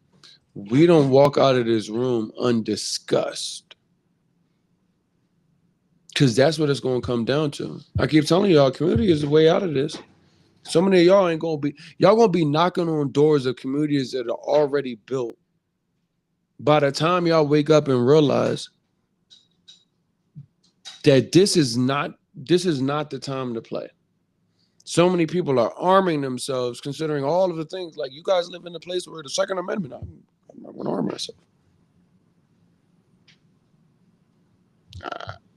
we don't walk out of this room undiscussed. Because that's what it's gonna come down to. I keep telling y'all, community is the way out of this. So many of y'all ain't y'all gonna be knocking on doors of communities that are already built. By the time y'all wake up and realize that this is not the time to play. So many people are arming themselves, considering all of the things. Like, you guys live in a place where the Second Amendment, I'm not gonna arm myself.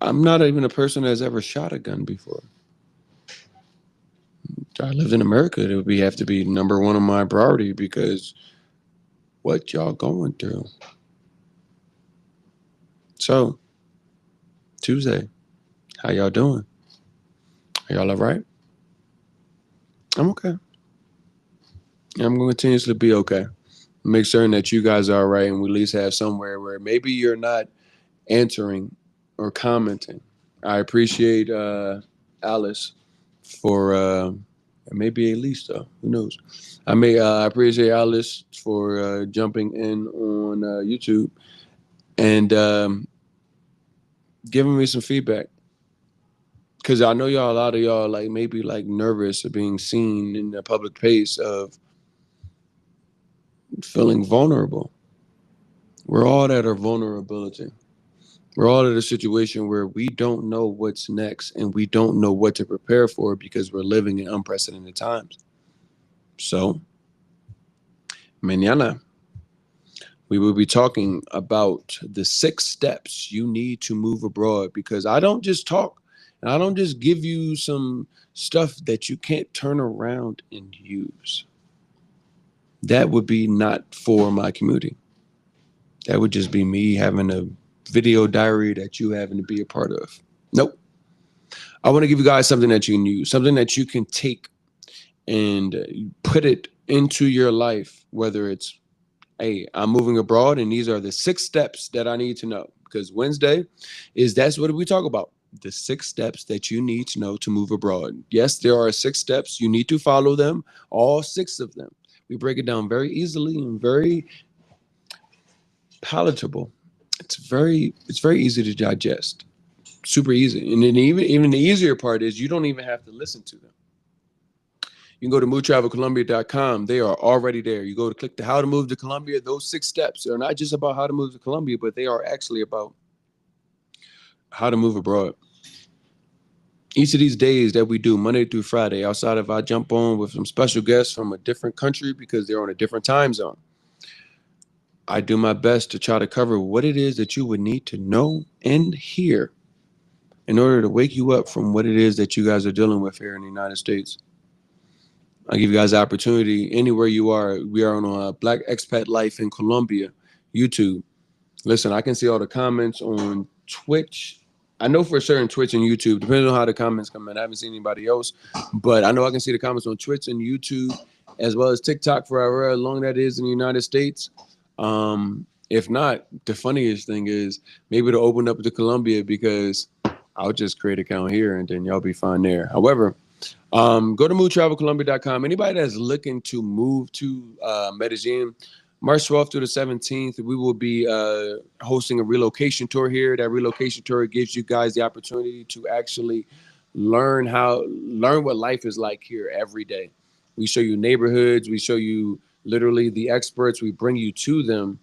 I'm not even a person that's ever shot a gun before. I lived in America. It would have to be number one on my priority because what y'all going through. So, Tuesday, how y'all doing? Are y'all all right? I'm okay. I'm going to continuously be okay. Make certain that you guys are all right and we at least have somewhere where maybe you're not answering or commenting. I appreciate Alice for maybe at least though. Who knows? I appreciate Alice for jumping in on YouTube and giving me some feedback. Because I know y'all, a lot of y'all, like maybe like nervous of being seen in the public place of feeling vulnerable. We're all at our vulnerability. We're all at a situation where we don't know what's next and we don't know what to prepare for because we're living in unprecedented times. So, mañana, we will be talking about the 6 steps you need to move abroad, because I don't just talk and I don't just give you some stuff that you can't turn around and use. That would be not for my community. That would just be me having a video diary that you having to be a part of. Nope. I want to give you guys something that you can use, something that you can take and put it into your life, whether it's, hey, I'm moving abroad and these are the 6 steps that I need to know. Because Wednesday that's what we talk about. The 6 steps that you need to know to move abroad. Yes, there are 6 steps. You need to follow them, all 6 of them. We break it down very easily and very palatable. It's very easy to digest. Super easy. And then even the easier part is you don't even have to listen to them. You can go to movetravelcolombia.com. They are already there. You go to click the how to move to Colombia. Those 6 steps are not just about how to move to Colombia, but they are actually about how to move abroad. Each of these days that we do, Monday through Friday, outside of I jump on with some special guests from a different country because they're on a different time zone, I do my best to try to cover what it is that you would need to know and hear in order to wake you up from what it is that you guys are dealing with here in the United States. I give you guys the opportunity anywhere you are. We are on Black Expat Life in Colombia, YouTube. Listen, I can see all the comments on Twitch. I know for certain Twitch and YouTube, depending on how the comments come in. I haven't seen anybody else, but I know I can see the comments on Twitch and YouTube, as well as TikTok for however long that is in the United States. If not, the funniest thing is maybe to open up to Colombia, because I'll just create an account here and then y'all be fine there. However, go to movetravelcolombia.com. Anybody that's looking to move to Medellin, March 12th through the 17th, we will be hosting a relocation tour here. That relocation tour gives you guys the opportunity to actually learn what life is like here every day. We show you neighborhoods. We show you literally the experts. We bring you to them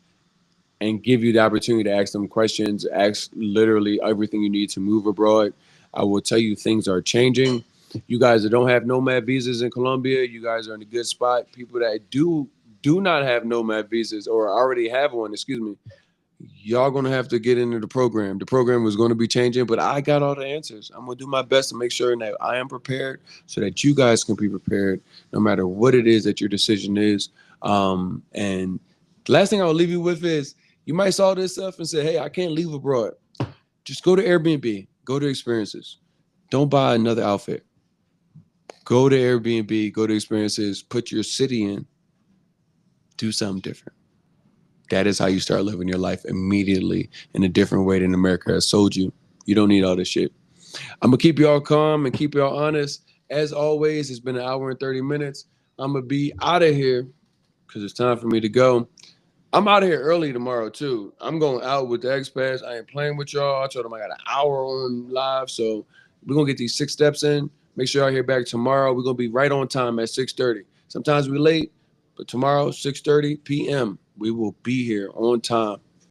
and give you the opportunity to ask them questions, ask literally everything you need to move abroad. I will tell you things are changing. You guys that don't have nomad visas in Colombia, you guys are in a good spot. People that do not have nomad visas or already have one, excuse me, y'all gonna have to get into the program. The program is gonna be changing, but I got all the answers. I'm gonna do my best to make sure that I am prepared so that you guys can be prepared no matter what it is that your decision is. And the last thing I'll leave you with is you might saw this stuff and say, hey, I can't leave abroad. Just go to Airbnb, go to experiences. Don't buy another outfit. Go to Airbnb, go to experiences, put your city in, do something different. That is how you start living your life immediately in a different way than America has sold you. You don't need all this shit. I'm going to keep y'all calm and keep y'all honest. As always, it's been an hour and 30 minutes. I'm going to be out of here because it's time for me to go. I'm out of here early tomorrow, too. I'm going out with the expats. I ain't playing with y'all. I told them I got an hour on live, so we're going to get these 6 steps in. Make sure y'all hear back tomorrow. We're going to be right on time at 6:30. Sometimes we're late, but tomorrow, 6:30 p.m., we will be here on time.